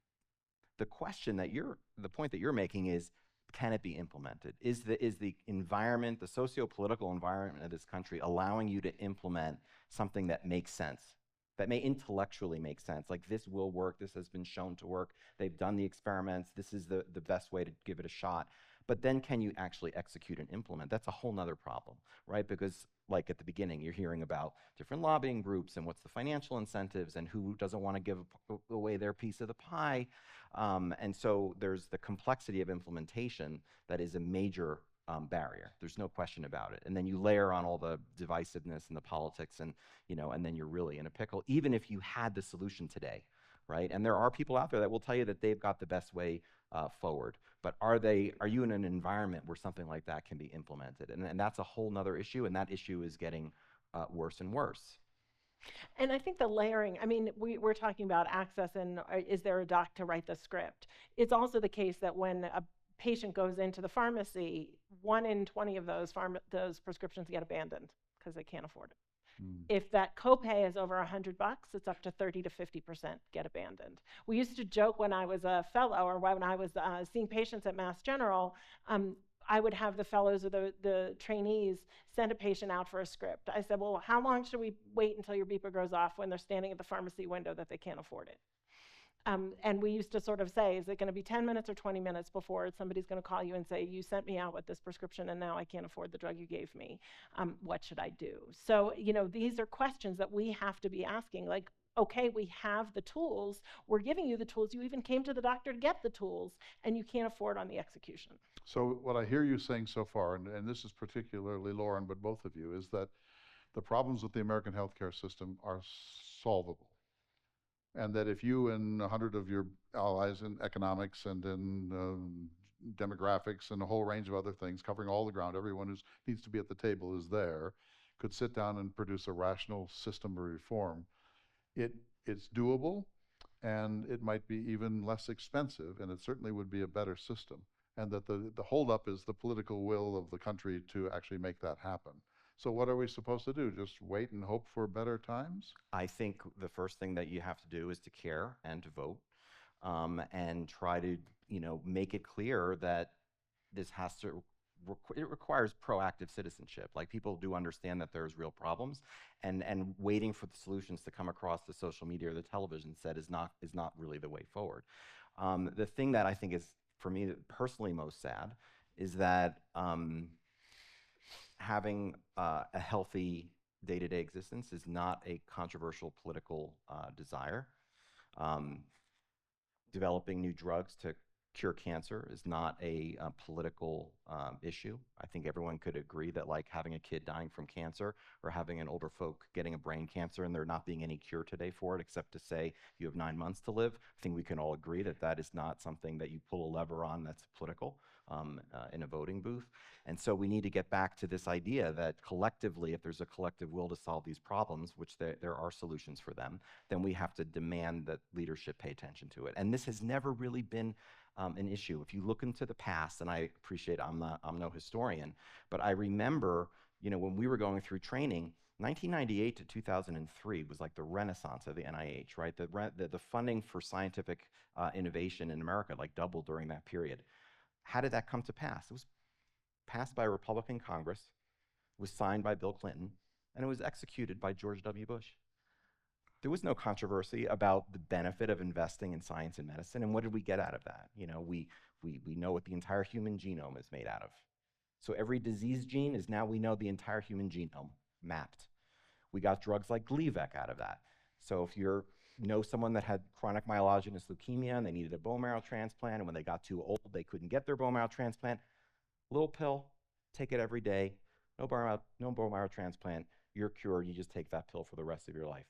The question that the point that you're making is, can it be implemented? Is the environment, the socio-political environment of this country allowing you to implement something that makes sense, that may intellectually make sense? Like, this will work, this has been shown to work, they've done the experiments, this is the best way to give it a shot. But then can you actually execute and implement? That's a whole nother problem, right? Because like at the beginning, you're hearing about different lobbying groups and what's the financial incentives and who doesn't want to give away their piece of the pie. And so there's the complexity of implementation that is a major barrier. There's no question about it. And then you layer on all the divisiveness and the politics, and and then you're really in a pickle, even if you had the solution today, right? And there are people out there that will tell you that they've got the best way forward. But are you in an environment where something like that can be implemented? And that's a whole nother issue, and that issue is getting worse and worse. And I think the layering, I mean, we're talking about access and is there a doc to write the script? It's also the case that when a patient goes into the pharmacy, 1 in 20 of those prescriptions get abandoned because they can't afford it. If that copay is over $100, it's up to 30 to 50% get abandoned. We used to joke when I was a fellow, or when I was seeing patients at Mass General, I would have the fellows or the trainees send a patient out for a script. I said, well, how long should we wait until your beeper goes off when they're standing at the pharmacy window that they can't afford it? And we used to sort of say, is it going to be 10 minutes or 20 minutes before somebody's going to call you and say, you sent me out with this prescription and now I can't afford the drug you gave me. What should I do? So, these are questions that we have to be asking. Like, okay, we have the tools. We're giving you the tools. You even came to the doctor to get the tools, and you can't afford on the execution. So what I hear you saying so far, and this is particularly Lauren, but both of you, is that the problems with the American healthcare system are solvable. And that if you and 100 of your allies in economics and in demographics and a whole range of other things, covering all the ground, everyone who needs to be at the table is there, could sit down and produce a rational system of reform, it's doable, and it might be even less expensive, and it certainly would be a better system. And that the holdup is the political will of the country to actually make that happen. So what are we supposed to do? Just wait and hope for better times? I think the first thing that you have to do is to care and to vote, and try to, make it clear that this has to, it requires proactive citizenship. Like, people do understand that there's real problems, and waiting for the solutions to come across the social media or the television set is not really the way forward. The thing that I think is, for me, personally most sad is that having a healthy day-to-day existence is not a controversial political desire. Developing new drugs to cure cancer is not a political issue. I think everyone could agree that, like, having a kid dying from cancer or having an older folk getting a brain cancer and there not being any cure today for it except to say you have 9 months to live, I think we can all agree that that is not something that you pull a lever on that's political in a voting booth. And so we need to get back to this idea that collectively, if there's a collective will to solve these problems, which there are solutions for them, then we have to demand that leadership pay attention to it. And this has never really been an issue. If you look into the past, and I appreciate I'm no historian, but I remember, when we were going through training, 1998 to 2003 was like the renaissance of the NIH, right? The funding for scientific innovation in America like doubled during that period. How did that come to pass? It was passed by a Republican Congress, was signed by Bill Clinton, and it was executed by George W. Bush. There was no controversy about the benefit of investing in science and medicine, and what did we get out of that? We know what the entire human genome is made out of. So every disease gene is now, we know the entire human genome mapped. We got drugs like Gleevec out of that. So if you know someone that had chronic myelogenous leukemia and they needed a bone marrow transplant, and when they got too old, they couldn't get their bone marrow transplant, little pill, take it every day, no bone marrow transplant, you're cured, you just take that pill for the rest of your life.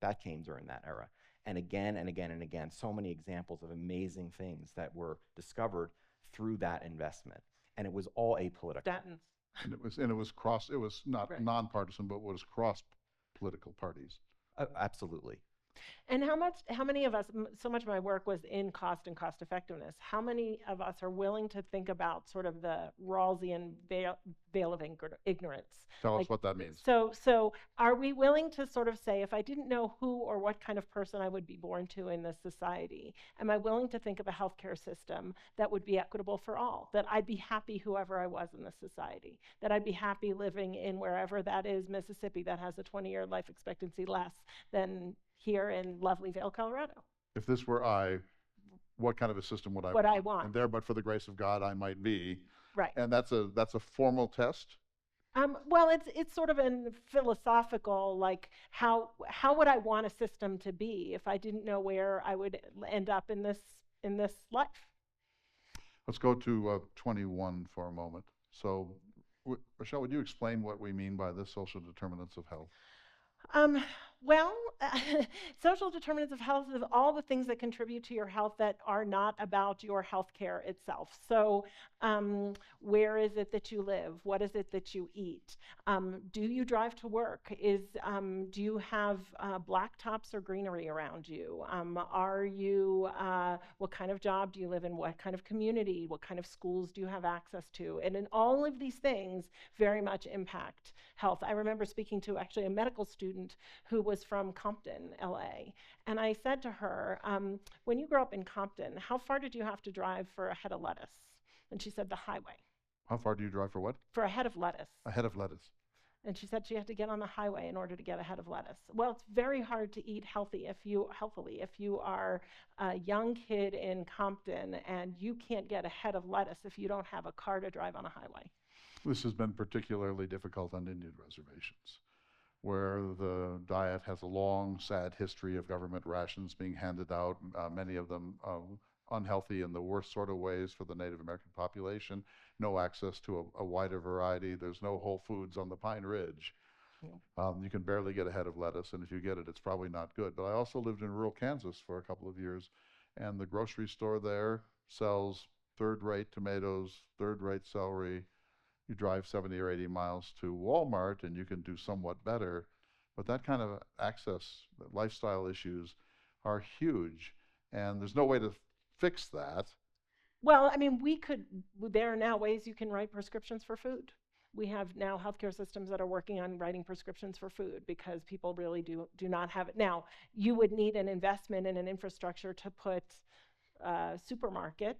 That came during that era. And again and again and again, so many examples of amazing things that were discovered through that investment. And it was all apolitical. Statins. And it was not Right. nonpartisan, but was cross political parties. Absolutely. And how many of us, so much of my work was in cost and cost effectiveness. How many of us are willing to think about sort of the Rawlsian veil of ignorance? Tell us what that means. So are we willing to sort of say, if I didn't know who or what kind of person I would be born to in this society, am I willing to think of a healthcare system that would be equitable for all? That I'd be happy whoever I was in this society? That I'd be happy living in wherever that is, Mississippi, that has a 20-year life expectancy less than here in lovely Vail, Colorado? If this were I, what kind of a system would I What want? I want. And there, but for the grace of God, I might be. Right. And that's a formal test. Well, it's sort of a philosophical, like how would I want a system to be if I didn't know where I would end up in this life? Let's go to 21 for a moment. So, Rochelle, would you explain what we mean by the social determinants of health? Well, social determinants of health is all the things that contribute to your health that are not about your health care itself. So where is it that you live? What is it that you eat? Do you drive to work? Do you have blacktops or greenery around you? What kind of job do you live in? What kind of community? What kind of schools do you have access to? And in all of these things very much impact health. I remember speaking to actually a medical student who was from Compton, LA. And I said to her, when you grew up in Compton, how far did you have to drive for a head of lettuce? And she said, the highway. How far do you drive for what? For a head of lettuce. A head of lettuce. And she said she had to get on the highway in order to get a head of lettuce. Well, it's very hard to eat healthily if you are a young kid in Compton and you can't get a head of lettuce if you don't have a car to drive on a highway. This has been particularly difficult on Indian reservations, where the diet has a long, sad history of government rations being handed out, many of them unhealthy in the worst sort of ways for the Native American population, no access to a wider variety. There's no Whole Foods on the Pine Ridge. Yeah. You can barely get a head of lettuce, and if you get it, it's probably not good. But I also lived in rural Kansas for a couple of years, and the grocery store there sells third-rate tomatoes, third-rate celery. You drive 70 or 80 miles to Walmart and you can do somewhat better, but that kind of access, lifestyle issues are huge, and there's no way to fix that. Well, I mean, there are now ways you can write prescriptions for food. We have now healthcare systems that are working on writing prescriptions for food because people really do not have it. Now, you would need an investment in an infrastructure to put supermarket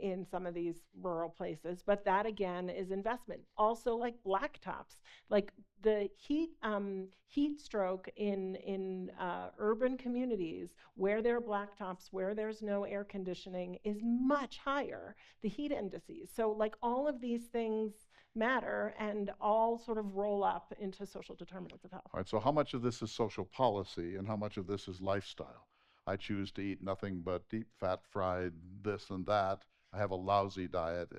in some of these rural places, but that again is investment. Also, like blacktops, like the heat stroke in urban communities where there are blacktops, where there's no air conditioning, is much higher, the heat indices. So like all of these things matter and all sort of roll up into social determinants of health. All right, so how much of this is social policy and how much of this is lifestyle? I choose to eat nothing but deep fat fried this and that. I have a lousy diet.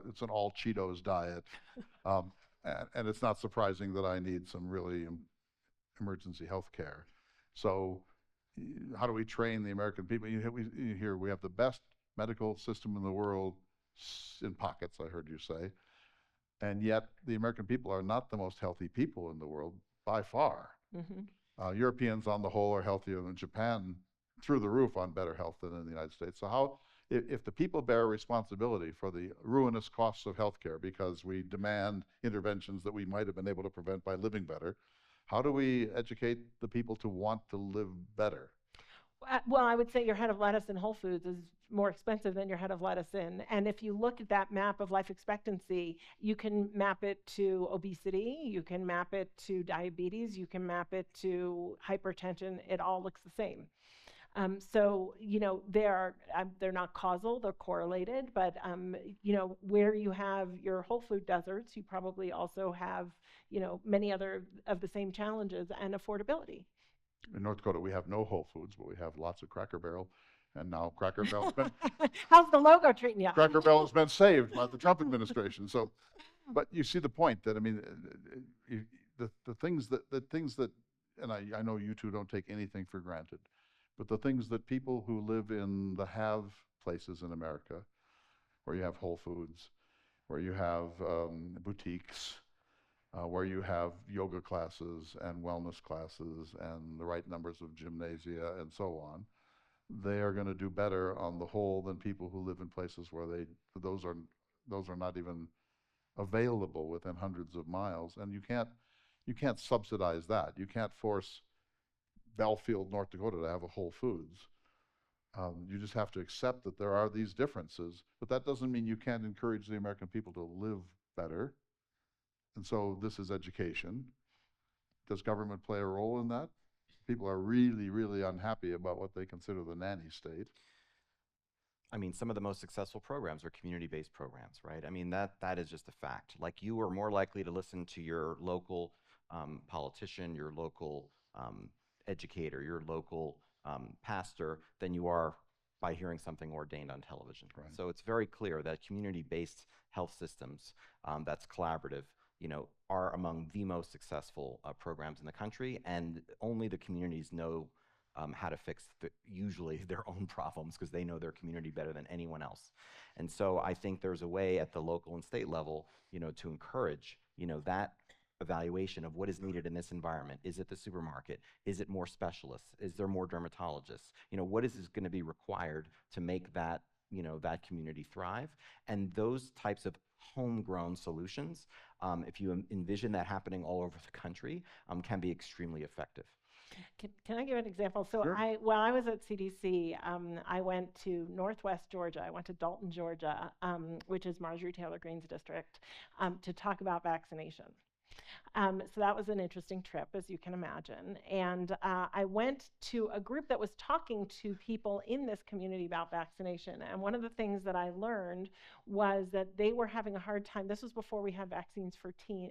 It's an all Cheetos diet. And it's not surprising that I need some really emergency health care. So how do we train the American people? You hear we have the best medical system in the world in pockets, I heard you say. And yet the American people are not the most healthy people in the world by far. Mm-hmm. Europeans on the whole are healthier than Japan, through the roof on better health than in the United States. So how, if the people bear responsibility for the ruinous costs of healthcare because we demand interventions that we might have been able to prevent by living better, how do we educate the people to want to live better? Well, I would say your head of lettuce in Whole Foods is more expensive than your head of lettuce in. And if you look at that map of life expectancy, you can map it to obesity, you can map it to diabetes, you can map it to hypertension. It all looks the same. So, you know, they're not causal, they're correlated, but, you know, where you have your whole food deserts, you probably also have, you know, many other of the same challenges and affordability. In North Dakota, we have no Whole Foods, but we have lots of Cracker Barrel. And now Cracker Barrel's been, How's the logo treating you? Cracker Barrel has been saved by the Trump administration. So, but you see the point that, I mean, the things that, and I know you two don't take anything for granted, but the things that people who live in the have places in America, where you have Whole Foods, where you have boutiques, where you have yoga classes and wellness classes and the right numbers of gymnasia and so on, they are going to do better on the whole than people who live in places where those are not even available within hundreds of miles. And you can't subsidize that. You can't force Belfield, North Dakota to have a Whole Foods. You just have to accept that there are these differences, but that doesn't mean you can't encourage the American people to live better. And so this is education. Does government play a role in that? People are really, really unhappy about what they consider the nanny state. I mean, some of the most successful programs are community-based programs, right? I mean, that is just a fact. Like, you are more likely to listen to your local politician, your local educator, your local pastor than you are by hearing something ordained on television. Right. So it's very clear that community-based health systems that's collaborative, you know, are among the most successful programs in the country, and only the communities know how to fix usually their own problems, because they know their community better than anyone else. And so I think there's a way at the local and state level, you know, to encourage, you know, that evaluation of what is needed in this environment. Is it the supermarket? Is it more specialists? Is there more dermatologists? You know, what is going to be required to make that, you know, that community thrive? And those types of homegrown solutions, if you envision that happening all over the country, can be extremely effective. Can I give an example? So Sure. while I was at CDC, I went to Northwest Georgia. I went to Dalton, Georgia, which is Marjorie Taylor Greene's district, to talk about vaccination. So that was an interesting trip, as you can imagine. And I went to a group that was talking to people in this community about vaccination. And one of the things that I learned was that they were having a hard time. This was before we had vaccines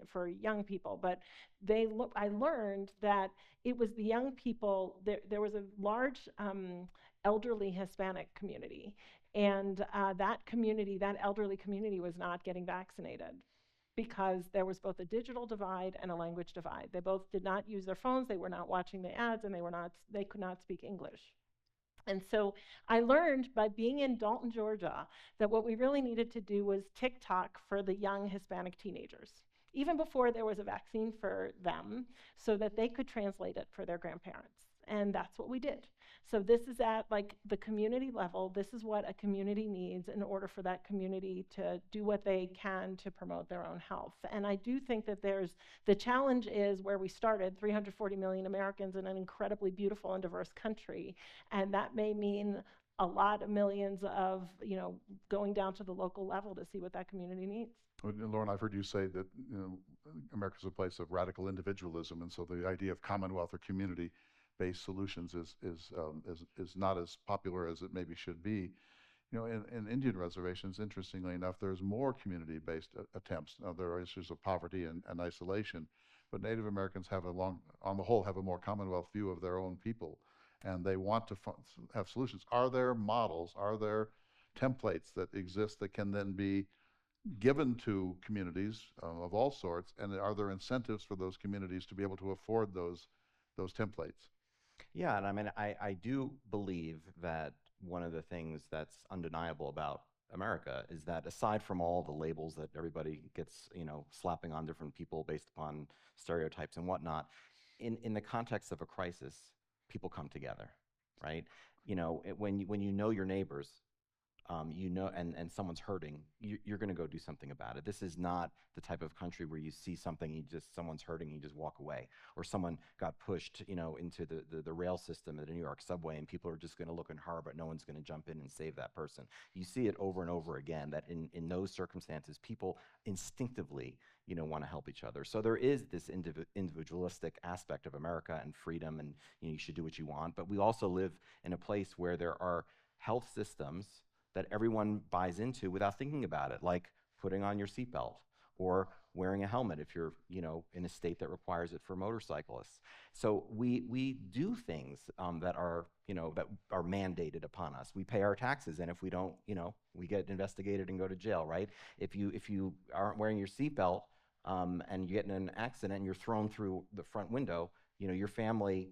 for young people, but I learned that it was the young people. There was a large elderly Hispanic community, and that elderly community was not getting vaccinated, because there was both a digital divide and a language divide. They both did not use their phones, they were not watching the ads, and they could not speak English. And so I learned by being in Dalton, Georgia, that what we really needed to do was TikTok for the young Hispanic teenagers, even before there was a vaccine for them, so that they could translate it for their grandparents. And that's what we did. So this is at like the community level. This is what a community needs in order for that community to do what they can to promote their own health. And I do think that the challenge is where we started, 340 million Americans in an incredibly beautiful and diverse country. And that may mean a lot of millions of, you know, going down to the local level to see what that community needs. Lauren, I've heard you say that, you know, America's a place of radical individualism, and so the idea of commonwealth or community-based solutions is not as popular as it maybe should be. You know, in Indian reservations, interestingly enough, there's more community-based attempts. Now, there are issues of poverty and isolation, but Native Americans on the whole, have a more commonwealth view of their own people, and they want to have solutions. Are there models? Are there templates that exist that can then be given to communities of all sorts, and are there incentives for those communities to be able to afford those templates? Yeah, and I mean, I do believe that one of the things that's undeniable about America is that, aside from all the labels that everybody gets, you know, slapping on different people based upon stereotypes and whatnot, in the context of a crisis, people come together, right? You know, when you know your neighbors, you know, and someone's hurting, you're going to go do something about it. This is not the type of country where you see something, someone's hurting, you just walk away, or someone got pushed, you know, into the rail system at a New York subway, and people are just going to look in horror, but no one's going to jump in and save that person. You see it over and over again, that in those circumstances, people instinctively, you know, want to help each other. So there is this individualistic aspect of America and freedom, and you know, you should do what you want. But we also live in a place where there are health systems that everyone buys into without thinking about it, like putting on your seatbelt or wearing a helmet if you're, you know, in a state that requires it for motorcyclists. So we do things that are, you know, that are mandated upon us. We pay our taxes, and if we don't, you know, we get investigated and go to jail, right? If you aren't wearing your seatbelt and you get in an accident and you're thrown through the front window, you know, your family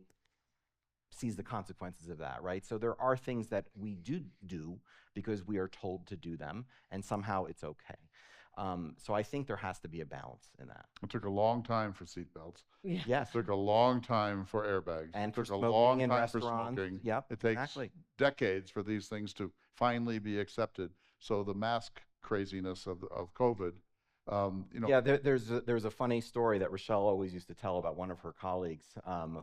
sees the consequences of that, right? So there are things that we do because we are told to do them, and somehow it's okay. So I think there has to be a balance in that. It took a long time for seatbelts. Yes. It took a long time for airbags. And it for took a smoking long in time for restaurants. smoking. Yep, It takes exactly. decades for these things to finally be accepted. So the mask craziness of COVID, you know. Yeah, there's a funny story that Rochelle always used to tell about one of her colleagues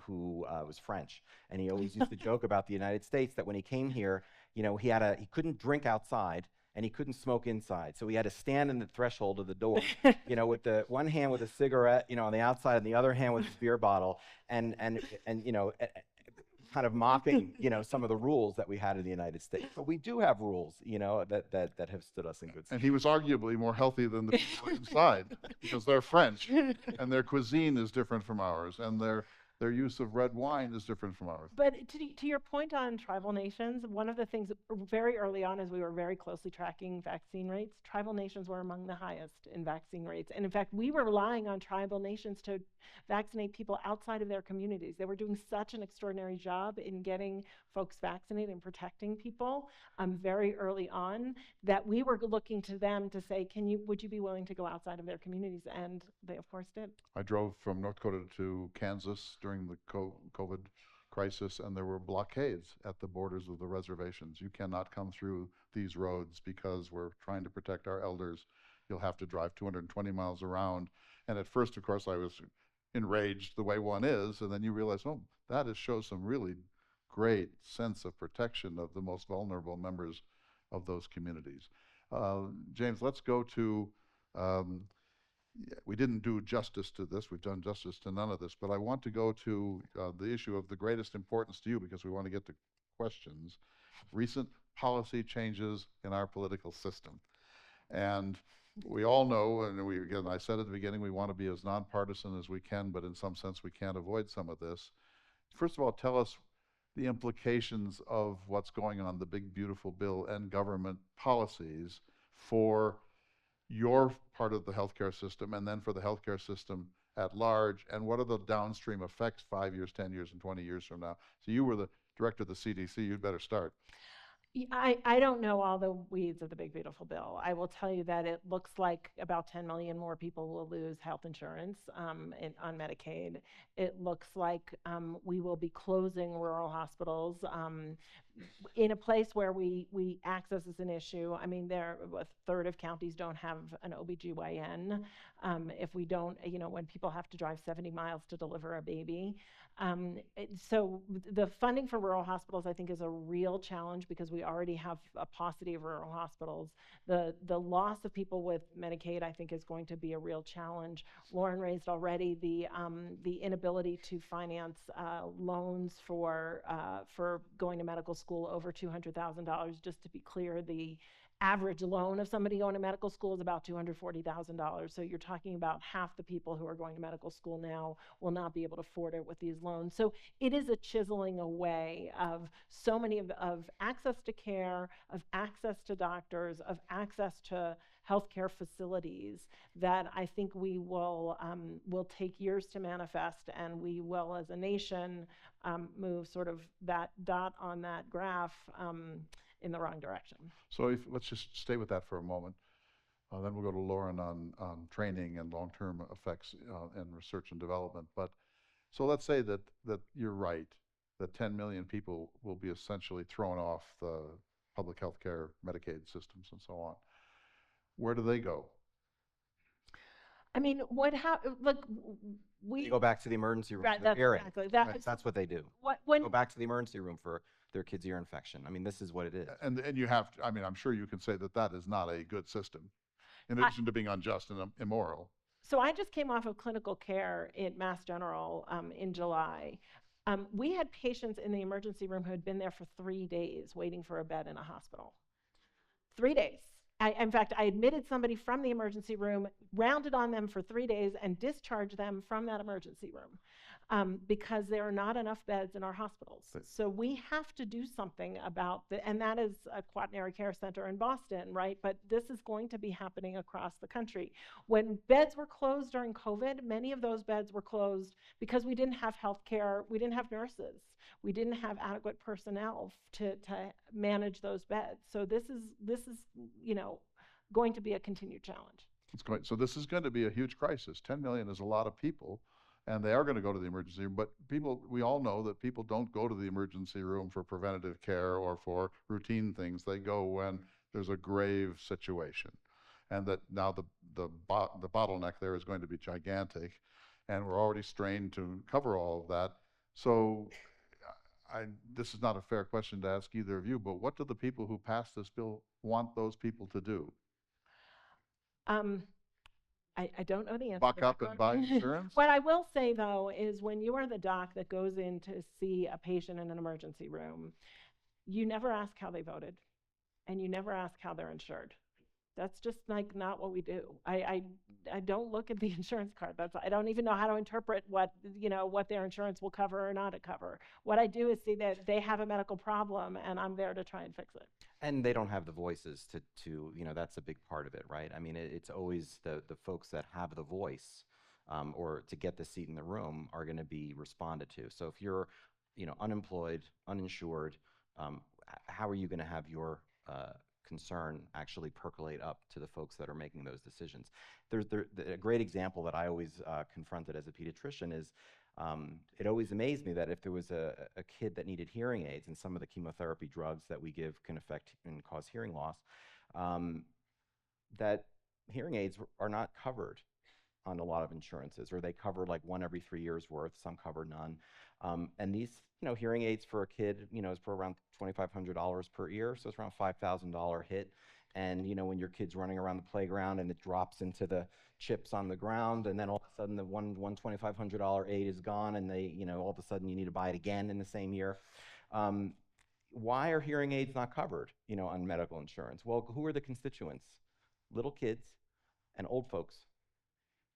who was French, and he always used to joke about the United States, that when he came here, you know, he couldn't drink outside and he couldn't smoke inside, so he had to stand in the threshold of the door, you know, with the one hand with a cigarette, you know, on the outside, and the other hand with his beer bottle, and you know, kind of mocking, you know, some of the rules that we had in the United States. But we do have rules, you know, that have stood us in good stead. And he was arguably more healthy than the people inside, because they're French and their cuisine is different from ours, and their use of red wine is different from ours. But to your point on tribal nations, one of the things very early on, as we were very closely tracking vaccine rates, tribal nations were among the highest in vaccine rates. And in fact, we were relying on tribal nations to vaccinate people outside of their communities. They were doing such an extraordinary job in getting folks vaccinated and protecting people very early on, that we were looking to them to say, would you be willing to go outside of their communities? And they, of course, did. I drove from North Dakota to Kansas during the COVID crisis, and there were blockades at the borders of the reservations. You cannot come through these roads because we're trying to protect our elders. You'll have to drive 220 miles around. And at first, of course, I was enraged the way one is, and then you realize, oh, that shows some really great sense of protection of the most vulnerable members of those communities. James, let's go to we didn't do justice to this. We've done justice to none of this, but I want to go to the issue of the greatest importance to you, because we want to get to questions. Recent policy changes in our political system. And we all know, and again, I said at the beginning, we want to be as nonpartisan as we can, but in some sense we can't avoid some of this. First of all, tell us the implications of what's going on, the big beautiful bill and government policies for your part of the healthcare system, and then for the healthcare system at large, and what are the downstream effects 5 years, 10 years, and 20 years from now? So you were the director of the CDC, you'd better start. I don't know all the weeds of the big beautiful bill. I will tell you that it looks like about 10 million more people will lose health insurance on Medicaid. It looks like we will be closing rural hospitals in a place where access is an issue. I mean, a third of counties don't have an OBGYN. If we don't, you know, when people have to drive 70 miles to deliver a baby. So the funding for rural hospitals, I think, is a real challenge, because we already have a paucity of rural hospitals. The loss of people with Medicaid, I think, is going to be a real challenge. Lauren raised already the inability to finance loans for going to medical school over $200,000. Just to be clear, the average loan of somebody going to medical school is about $240,000. So you're talking about half the people who are going to medical school now will not be able to afford it with these loans. So it is a chiseling away of so many of access to care, of access to doctors, of access to healthcare facilities, that I think we will take years to manifest, and we will, as a nation, move sort of that dot on that graph in the wrong direction. So let's just stay with that for a moment. Then we'll go to Lauren on training and long-term effects and research and development. But so let's say that you're right, that 10 million people will be essentially thrown off the public health care, Medicaid systems, and so on. Where do they go? I mean, look, we They go back to the emergency room right, for their that's hearing. exactly Right, that's what they do. when Go back to the emergency room for their kid's ear infection. I mean, this is what it is. And you have to, I mean, I'm sure you can say that that is not a good system, in addition to being unjust and immoral. So I just came off of clinical care at Mass General in July. We had patients in the emergency room who had been there for 3 days waiting for a bed in a hospital. 3 days. In fact, I admitted somebody from the emergency room, rounded on them for 3 days, and discharged them from that emergency room because there are not enough beds in our hospitals. So we have to do something about and that is a quaternary care center in Boston, right? But this is going to be happening across the country. When beds were closed during COVID, many of those beds were closed because we didn't have healthcare, we didn't have nurses. We didn't have adequate personnel to manage those beds. So this is going to be a continued challenge. So this is going to be a huge crisis. 10 million is a lot of people, and they are going to go to the emergency room. But we all know that people don't go to the emergency room for preventative care or for routine things. They go when there's a grave situation, and that now the bottleneck there is going to be gigantic, and we're already strained to cover all of that. So this is not a fair question to ask either of you, but what do the people who passed this bill want those people to do? I don't know the answer. Buck up and buy insurance? What I will say, though, is when you are the doc that goes in to see a patient in an emergency room, you never ask how they voted, and you never ask how they're insured. That's just like not what we do. I don't look at the insurance card. I don't even know how to interpret what their insurance will cover or not cover. What I do is see that they have a medical problem, and I'm there to try and fix it. And they don't have the voices to that's a big part of it, right? I mean, it's always the folks that have the voice or to get the seat in the room are going to be responded to. So if you're, unemployed, uninsured, how are you going to have your concern actually percolate up to the folks that are making those decisions? There's a great example that I always confronted as a pediatrician is it always amazed me that if there was a kid that needed hearing aids, and some of the chemotherapy drugs that we give can affect and cause hearing loss, that hearing aids are not covered on a lot of insurances, or they cover like 1 every 3 years worth, some cover none. And these hearing aids for a kid is for around $2,500 per ear, so it's around $5,000 hit. And when your kid's running around the playground and it drops into the chips on the ground, and then all of a sudden the one $2,500 aid is gone, and they all of a sudden you need to buy it again in the same year. Why are hearing aids not covered on medical insurance? Well, who are the constituents? Little kids and old folks,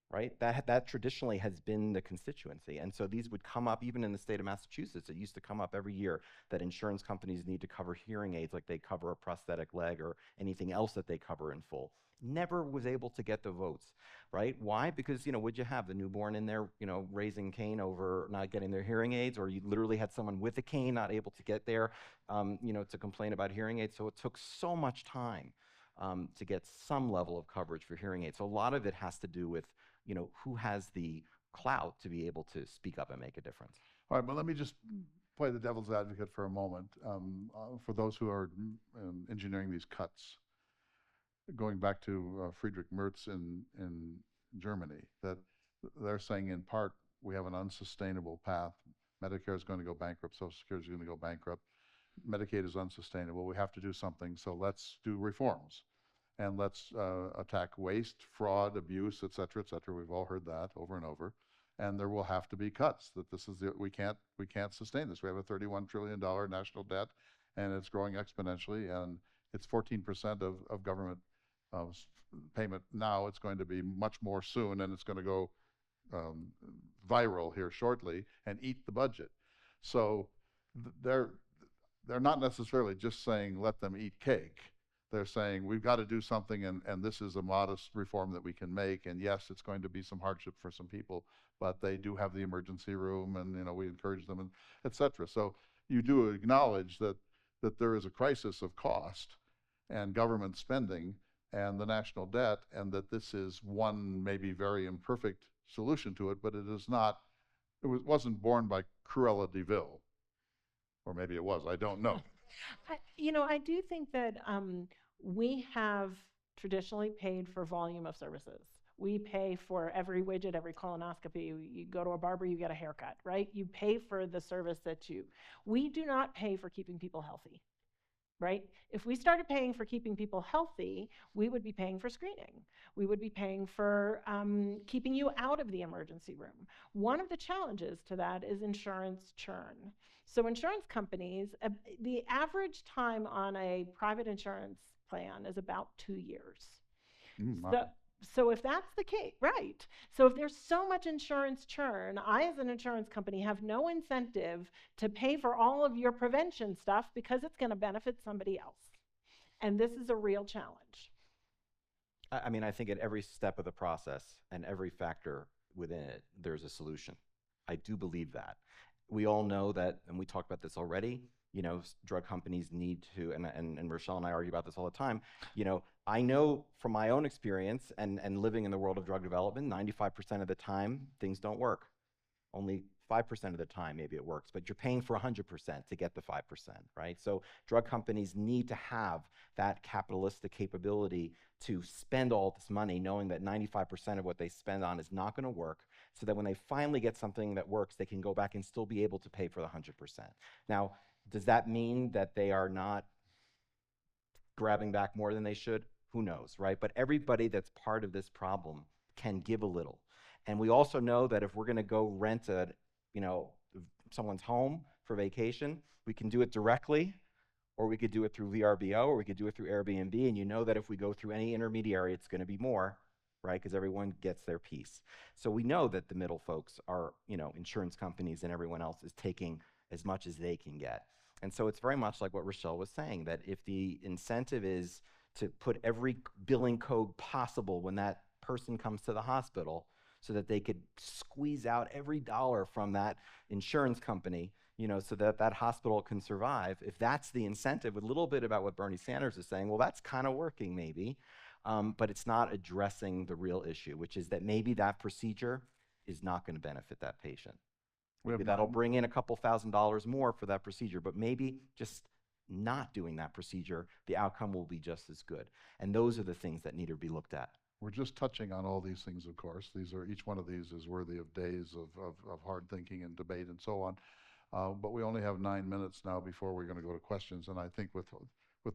right? That traditionally has been the constituency. And so these would come up even in the state of Massachusetts. It used to come up every year that insurance companies need to cover hearing aids like they cover a prosthetic leg or anything else that they cover in full. Never was able to get the votes, right? Why? Because, would you have the newborn in there, raising Cain over not getting their hearing aids, or you literally had someone with a cane not able to get there, to complain about hearing aids. So it took so much time to get some level of coverage for hearing aids. So a lot of it has to do with who has the clout to be able to speak up and make a difference. All right, but let me just play the devil's advocate for a moment. For those who are engineering these cuts, going back to Friedrich Merz in Germany, that they're saying in part, we have an unsustainable path. Medicare is going to go bankrupt, Social Security is going to go bankrupt, Medicaid is unsustainable, we have to do something, so let's do reforms. And let's attack waste, fraud, abuse, et cetera, we've all heard that over and over. And there will have to be cuts, that this is we can't sustain this. We have a $31 trillion national debt, and it's growing exponentially, and it's 14% of government payment now. It's going to be much more soon, and it's going to go viral here shortly and eat the budget. So they're not necessarily just saying let them eat cake. They're saying we've got to do something, and this is a modest reform that we can make. And yes, it's going to be some hardship for some people, but they do have the emergency room, and we encourage them, and et cetera. So you do acknowledge that there is a crisis of cost and government spending and the national debt, and that this is one maybe very imperfect solution to it, but it is not. It wasn't born by Cruella de Vil, or maybe it was. I don't know. I do think that we have traditionally paid for volume of services. We pay for every widget, every colonoscopy. You go to a barber, you get a haircut, right? You pay for the service we do not pay for keeping people healthy, right? If we started paying for keeping people healthy, we would be paying for screening. We would be paying for keeping you out of the emergency room. One of the challenges to that is insurance churn. So insurance companies, the average time on a private insurance plan is about 2 years. Wow. So if that's the case, right? So if there's so much insurance churn, I as an insurance company have no incentive to pay for all of your prevention stuff because it's going to benefit somebody else. And this is a real challenge. I mean, I think at every step of the process and every factor within it, there's a solution. I do believe that. We all know that, and we talked about this already, drug companies need to, and Rochelle and I argue about this all the time, I know from my own experience and living in the world of drug development, 95% of the time, things don't work. Only 5% of the time, maybe it works, but you're paying for 100% to get the 5%, right? So drug companies need to have that capitalistic capability to spend all this money knowing that 95% of what they spend on is not going to work, so that when they finally get something that works, they can go back and still be able to pay for the 100%. Now, does that mean that they are not grabbing back more than they should? Who knows, right? But everybody that's part of this problem can give a little. And we also know that if we're going to go rent someone's home for vacation, we can do it directly, or we could do it through VRBO, or we could do it through Airbnb. And you know that if we go through any intermediary, it's going to be more, right? Because everyone gets their piece. So we know that the middle folks are, insurance companies and everyone else is taking as much as they can get. And so it's very much like what Rochelle was saying, that if the incentive is to put every billing code possible when that person comes to the hospital, so that they could squeeze out every dollar from that insurance company, so that that hospital can survive. If that's the incentive, a little bit about what Bernie Sanders is saying, well, that's kind of working maybe, but it's not addressing the real issue, which is that maybe that procedure is not going to benefit that patient. Maybe that'll bring in a couple $1,000s more for that procedure, but maybe just not doing that procedure, the outcome will be just as good. And those are the things that need to be looked at. We're just touching on all these things, of course. Each one of these is worthy of days of hard thinking and debate and so on. But we only have 9 minutes now before we're going to go to questions. And I think with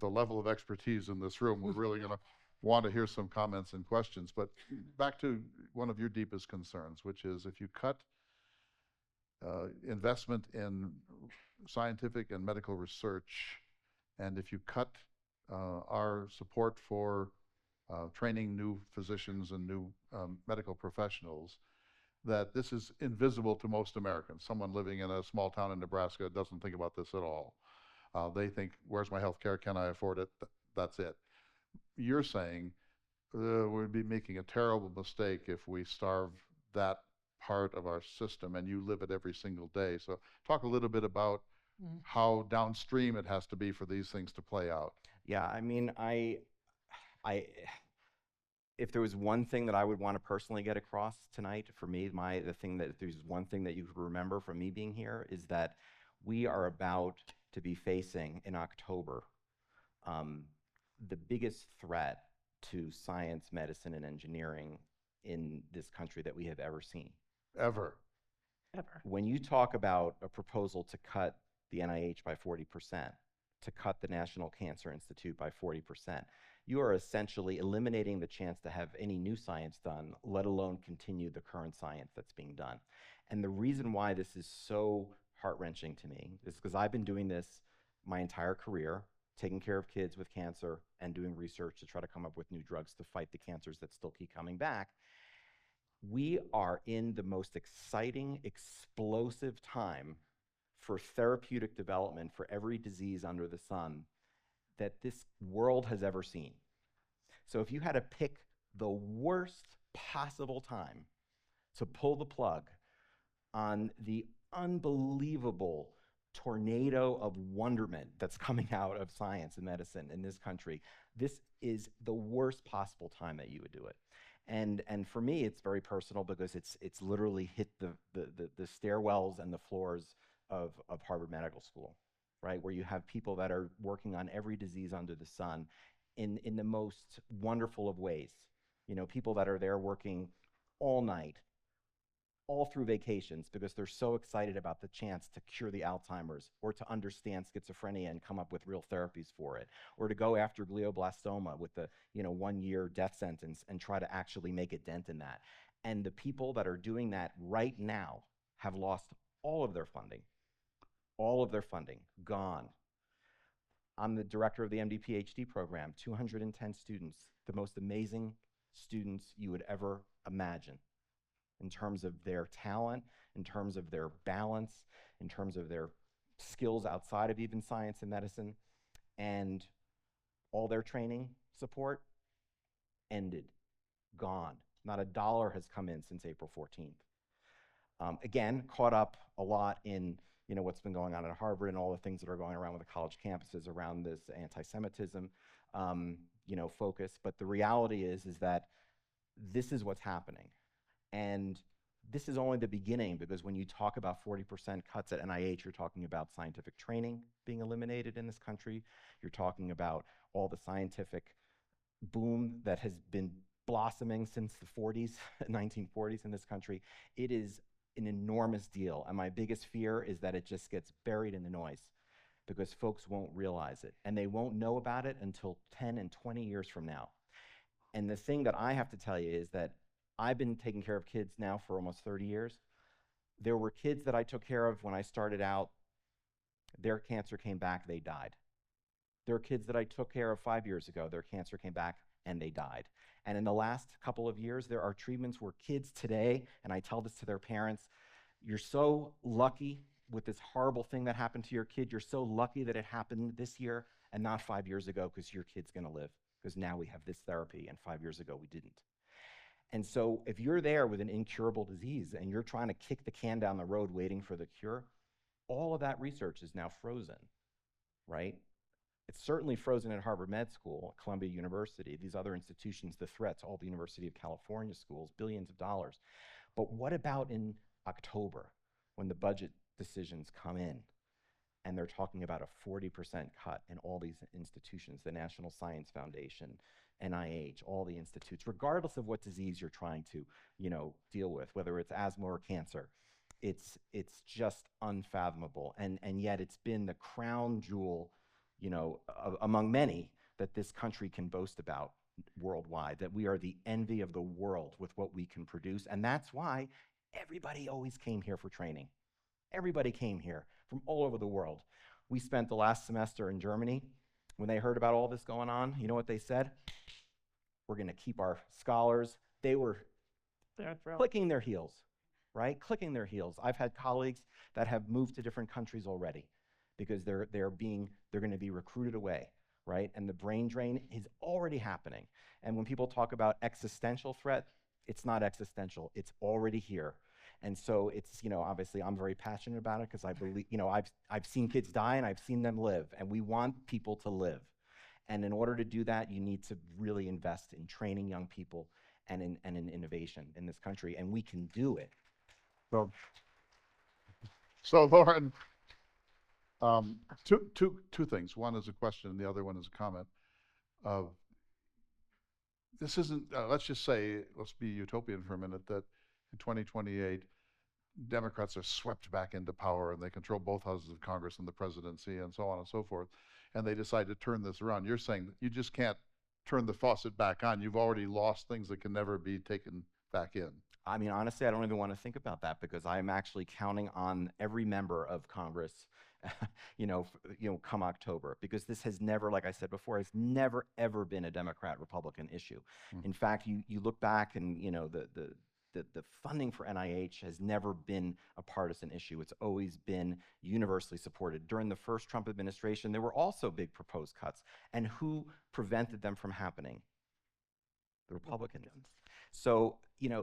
the level of expertise in this room, we're really going to want to hear some comments and questions. But back to one of your deepest concerns, which is if you cut investment in scientific and medical research, and if you cut our support for training new physicians and new medical professionals, that this is invisible to most Americans. Someone living in a small town in Nebraska doesn't think about this at all. They think, where's my health care? Can I afford it? That's it. You're saying we'd be making a terrible mistake if we starve that part of our system, and you live it every single day. So talk a little bit about how downstream it has to be for these things to play out. Yeah, I mean, if there was one thing that I would want to personally get across tonight, for me, if there's one thing that you could remember from me being here, is that we are about to be facing in October the biggest threat to science, medicine, and engineering in this country that we have ever seen. Ever. When you talk about a proposal to cut the NIH by 40%, to cut the National Cancer Institute by 40%, you are essentially eliminating the chance to have any new science done, let alone continue the current science that's being done. And the reason why this is so heart-wrenching to me is because I've been doing this my entire career, taking care of kids with cancer and doing research to try to come up with new drugs to fight the cancers that still keep coming back. We are in the most exciting, explosive time for therapeutic development for every disease under the sun that this world has ever seen. So if you had to pick the worst possible time to pull the plug on the unbelievable tornado of wonderment that's coming out of science and medicine in this country, this is the worst possible time that you would do it. And for me, it's very personal because it's literally hit the stairwells and the floors of Harvard Medical School. right? Where you have people that are working on every disease under the sun in the most wonderful of ways. You know, people that are there working all night, all through vacations, because they're so excited about the chance to cure the Alzheimer's, or to understand schizophrenia and come up with real therapies for it, or to go after glioblastoma with the 1-year death sentence and try to actually make a dent in that. And the people that are doing that right now have lost all of their funding. All of their funding, gone. I'm the director of the MD PhD program, 210 students, the most amazing students you would ever imagine, in terms of their talent, in terms of their balance, in terms of their skills outside of even science and medicine, and all their training support ended, gone. Not a dollar has come in since April 14th. Again, caught up a lot in what's been going on at Harvard and all the things that are going around with the college campuses around this anti-Semitism focus. But the reality is that this is what's happening. And this is only the beginning, because when you talk about 40% cuts at NIH, you're talking about scientific training being eliminated in this country. You're talking about all the scientific boom that has been blossoming since the 40s, 1940s in this country. It is an enormous deal. And my biggest fear is that it just gets buried in the noise, because folks won't realize it. And they won't know about it until 10 and 20 years from now. And the thing that I have to tell you is that I've been taking care of kids now for almost 30 years. There were kids that I took care of when I started out. Their cancer came back, they died. There are kids that I took care of 5 years ago. Their cancer came back and they died. And in the last couple of years, there are treatments where kids today, and I tell this to their parents, you're so lucky with this horrible thing that happened to your kid. You're so lucky that it happened this year and not 5 years ago, because your kid's gonna live, because now we have this therapy and 5 years ago we didn't. And so if you're there with an incurable disease and you're trying to kick the can down the road waiting for the cure, all of that research is now frozen, right? It's certainly frozen at Harvard Med School, Columbia University, these other institutions, the threats, all the University of California schools, billions of dollars. But what about in October, when the budget decisions come in and they're talking about a 40% cut in all these institutions, the National Science Foundation, NIH, all the institutes, regardless of what disease you're trying to, deal with, whether it's asthma or cancer, it's just unfathomable. And yet it's been the crown jewel, among many, that this country can boast about worldwide, that we are the envy of the world with what we can produce. And that's why everybody always came here for training. Everybody came here from all over the world. We spent the last semester in Germany. When they heard about all this going on, you know what they said? We're going to keep our scholars. They were clicking their heels, right? Clicking their heels. I've had colleagues that have moved to different countries already because they're going to be recruited away, right? And the brain drain is already happening. And when people talk about existential threat, it's not existential. It's already here. And so it's, obviously I'm very passionate about it, because I believe, I've seen kids die and I've seen them live, and we want people to live. And in order to do that, you need to really invest in training young people and in innovation in this country, and we can do it. So Lauren, two things. One is a question, and the other one is a comment. This isn't, let's just say, let's be utopian for a minute, that in 2028, Democrats are swept back into power and they control both houses of Congress and the presidency and so on and so forth, and they decide to turn this around. You're saying that you just can't turn the faucet back on. You've already lost things that can never be taken back in. I mean, honestly, I don't even want to think about that, because I'm actually counting on every member of Congress, come October, because this has never, like I said before, has never ever been a Democrat-Republican issue. In fact, you look back and the funding for NIH has never been a partisan issue. It's always been universally supported. During the first Trump administration, there were also big proposed cuts. And who prevented them from happening? The Republicans. So,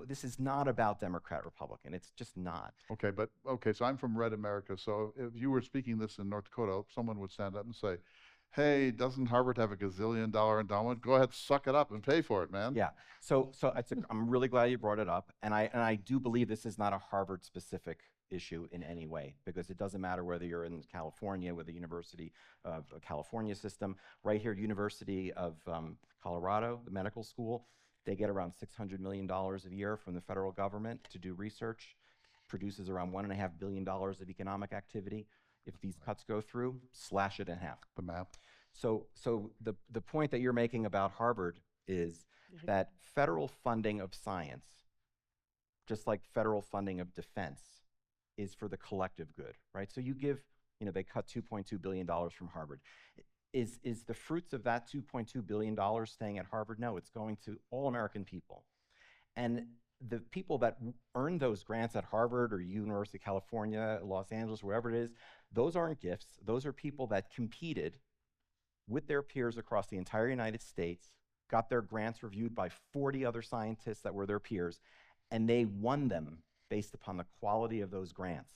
this is not about Democrat-Republican. It's just not. Okay, so I'm from Red America. So if you were speaking this in North Dakota, someone would stand up and say, hey, doesn't Harvard have a gazillion-dollar endowment? Go ahead, suck it up and pay for it, man. Yeah. So I'm really glad you brought it up, and I do believe this is not a Harvard-specific issue in any way, because it doesn't matter whether you're in California with the University of California system. Right here, University of Colorado, the medical school, they get around $600 million a year from the federal government to do research, produces around $1.5 billion of economic activity. If these cuts go through, slash it in half. The map. So the point that you're making about Harvard is that federal funding of science, just like federal funding of defense, is for the collective good, right? So you give, they cut $2.2 billion from Harvard. Is the fruits of that $2.2 billion staying at Harvard? No, it's going to all American people. And the people that earn those grants at Harvard or University of California, Los Angeles, wherever it is, those aren't gifts. Those are people that competed with their peers across the entire United States, got their grants reviewed by 40 other scientists that were their peers, and they won them based upon the quality of those grants.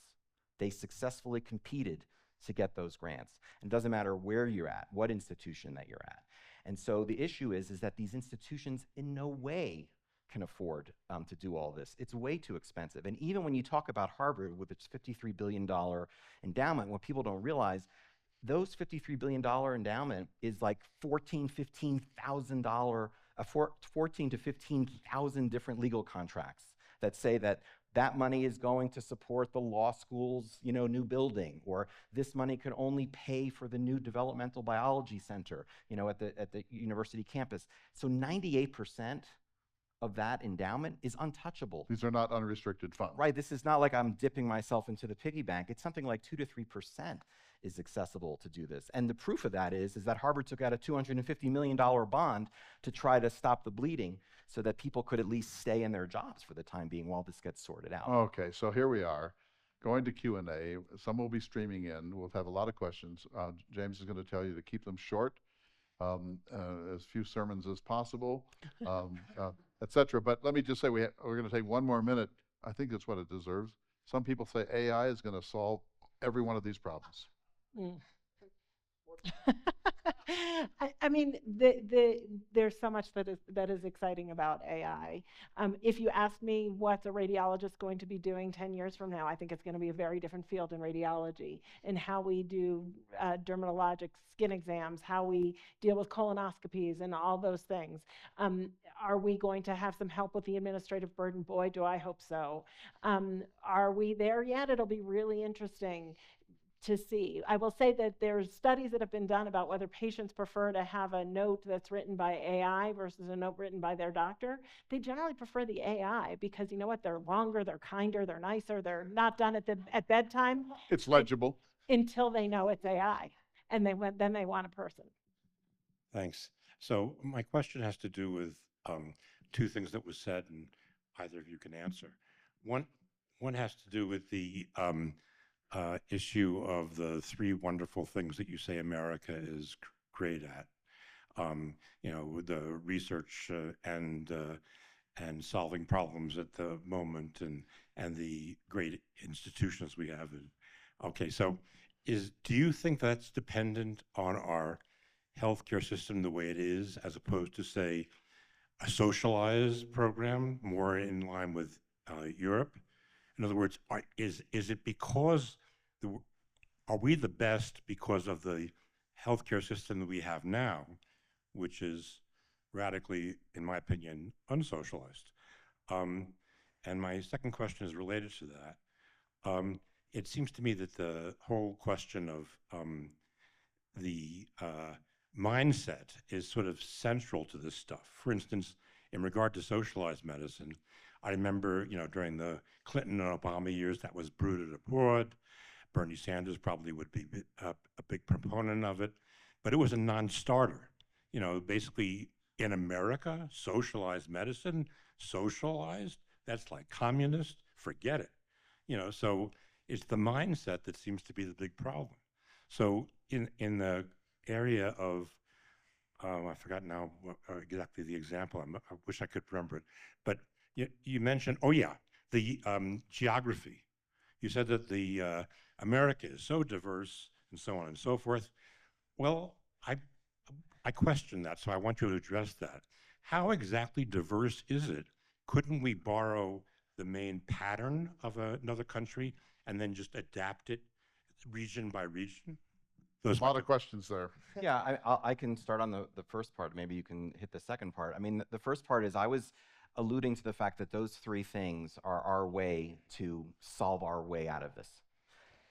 They successfully competed to get those grants. And it doesn't matter where you're at, what institution that you're at. And so the issue is that these institutions in no way can afford to do all this. It's way too expensive. And even when you talk about Harvard with its $53 billion endowment, what people don't realize, those $53 billion endowment is like $14,000 to 15,000 different legal contracts that say that money is going to support the law school's, new building, or this money could only pay for the new developmental biology center, at the university campus. So 98% of that endowment is untouchable. These are not unrestricted funds. Right, this is not like I'm dipping myself into the piggy bank. It's something like 2 to 3% is accessible to do this. And the proof of that is that Harvard took out a $250 million bond to try to stop the bleeding so that people could at least stay in their jobs for the time being while this gets sorted out. Okay, so here we are, going to Q&A. Some will be streaming in. We'll have a lot of questions. James is going to tell you to keep them short, as few sermons as possible, etc. But let me just say we're going to take one more minute. I think that's what it deserves. Some people say AI is going to solve every one of these problems. I mean, there's so much that is exciting about AI. If you ask me what's a radiologist going to be doing 10 years from now, I think it's going to be a very different field in radiology, and how we do dermatologic skin exams, how we deal with colonoscopies and all those things. Are we going to have some help with the administrative burden? Boy, do I hope so. Are we there yet? It'll be really interesting to see. I will say that there's studies that have been done about whether patients prefer to have a note that's written by AI versus a note written by their doctor. They generally prefer the AI because, you know what, they're longer, they're kinder, they're nicer, they're not done at bedtime. It's legible. Until they know it's AI, and then they want a person. Thanks. So my question has to do with two things that was said, and either of you can answer. One has to do with the issue of the three wonderful things that you say America is great at. The research and solving problems at the moment, and the great institutions we have. Okay, so do you think that's dependent on our healthcare system the way it is, as opposed to, say, a socialized program more in line with Europe? In other words, is it because are we the best because of the healthcare system that we have now, which is radically, in my opinion, unsocialized? And my second question is related to that. It seems to me that the whole question of the mindset is sort of central to this stuff. For instance, in regard to socialized medicine, I remember, during the Clinton and Obama years, that was bruited abroad. Bernie Sanders probably would be a big proponent of it, but it was a non-starter. Basically in America, socialized medicine, socialized, that's like communist, forget it. So it's the mindset that seems to be the big problem. So in the area of, I forgot now exactly the example, I wish I could remember it, but you mentioned, the geography. You said that the America is so diverse and so on and so forth. Well, I question that, so I want you to address that. How exactly diverse is it? Couldn't we borrow the main pattern of another country and then just adapt it region by region? A lot of questions there. Yeah, I can start on the first part. Maybe you can hit the second part. I mean, the first part is I was alluding to the fact that those three things are our way to solve our way out of this.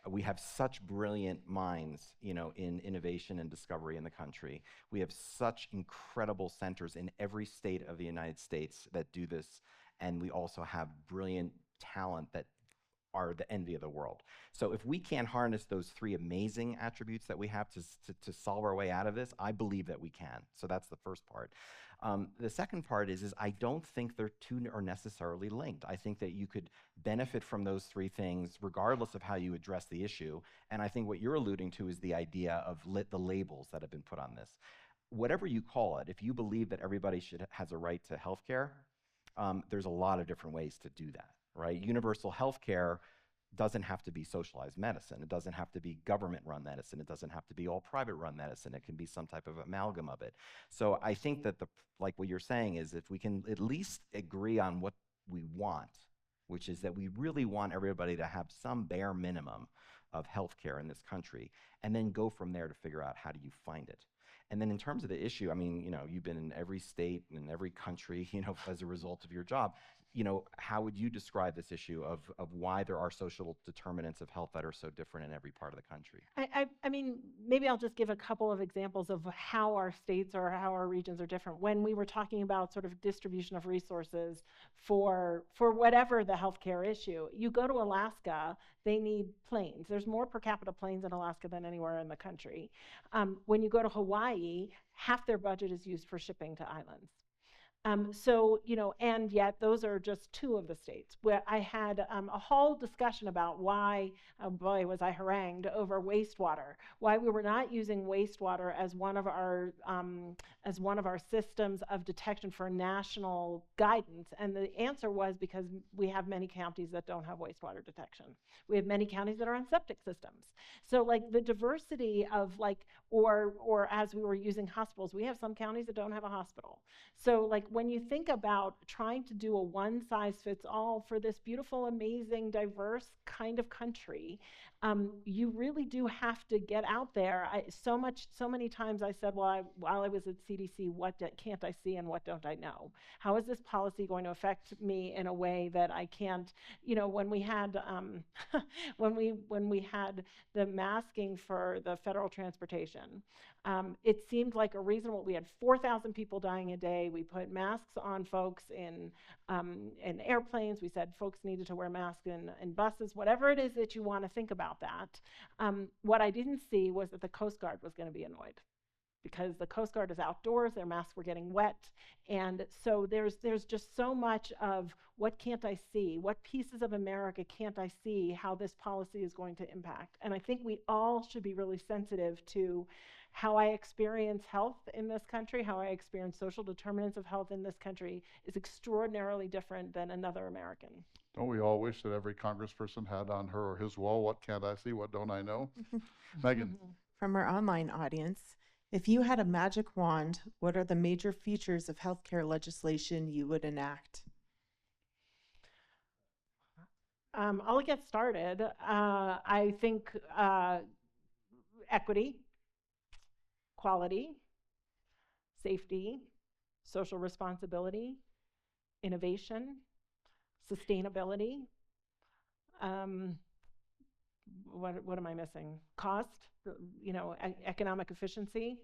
We have such brilliant minds, you know, in innovation and discovery in the country. We have such incredible centers in every state of the United States that do this, and we also have brilliant talent that are the envy of the world. So if we can't harness those three amazing attributes that we have to solve our way out of this, I believe that we can. So that's the first part. The second part is I don't think they're two are necessarily linked. I think that you could benefit from those three things regardless of how you address the issue. And I think what you're alluding to is the idea of the labels that have been put on this. Whatever you call it, if you believe that everybody has a right to health care, there's a lot of different ways to do that, right? Universal health care doesn't have to be socialized medicine. It doesn't have to be government-run medicine. It doesn't have to be all private-run medicine. It can be some type of amalgam of it. So I think that like what you're saying is if we can at least agree on what we want, which is that we really want everybody to have some bare minimum of healthcare in this country, and then go from there to figure out how do you find it. And then in terms of the issue, I mean, you know, you've been in every state and in every country, you know, as a result of your job. You know, how would you describe this issue of why there are social determinants of health that are so different in every part of the country? I mean, maybe I'll just give a couple of examples of how our states or how our regions are different. When we were talking about sort of distribution of resources for whatever the healthcare issue, you go to Alaska, they need planes. There's more per capita planes in Alaska than anywhere in the country. When you go to Hawaii, half their budget is used for shipping to islands. So, you know, and yet those are just two of the states where I had a whole discussion about why, oh boy, was I harangued over wastewater, why we were not using wastewater as one of our systems of detection for national guidance. And the answer was because we have many counties that don't have wastewater detection. We have many counties that are on septic systems. So like the diversity of like, or as we were using hospitals, we have some counties that don't have a hospital. So like when you think about trying to do a one-size-fits-all for this beautiful, amazing, diverse kind of country, you really do have to get out there. So many times I said, well, while I was at CDC, what can't I see and what don't I know? How is this policy going to affect me in a way that I can't, you know, when we had when we had the masking for the federal transportation, it seemed like a reasonable. We had 4,000 people dying a day. We put masks on folks in airplanes. We said folks needed to wear masks in buses. Whatever it is that you want to think about that. What I didn't see was that the Coast Guard was going to be annoyed, because the Coast Guard is outdoors, their masks were getting wet. And so there's just so much of what can't I see? What pieces of America can't I see how this policy is going to impact? And I think we all should be really sensitive to how I experience health in this country, how I experience social determinants of health in this country is extraordinarily different than another American. Don't we all wish that every congressperson had on her or his wall, what can't I see, what don't I know? Megan. From our online audience, if you had a magic wand, what are the major features of healthcare legislation you would enact? I'll get started. I think equity, quality, safety, social responsibility, innovation, sustainability. What am I missing? Cost, you know, economic efficiency.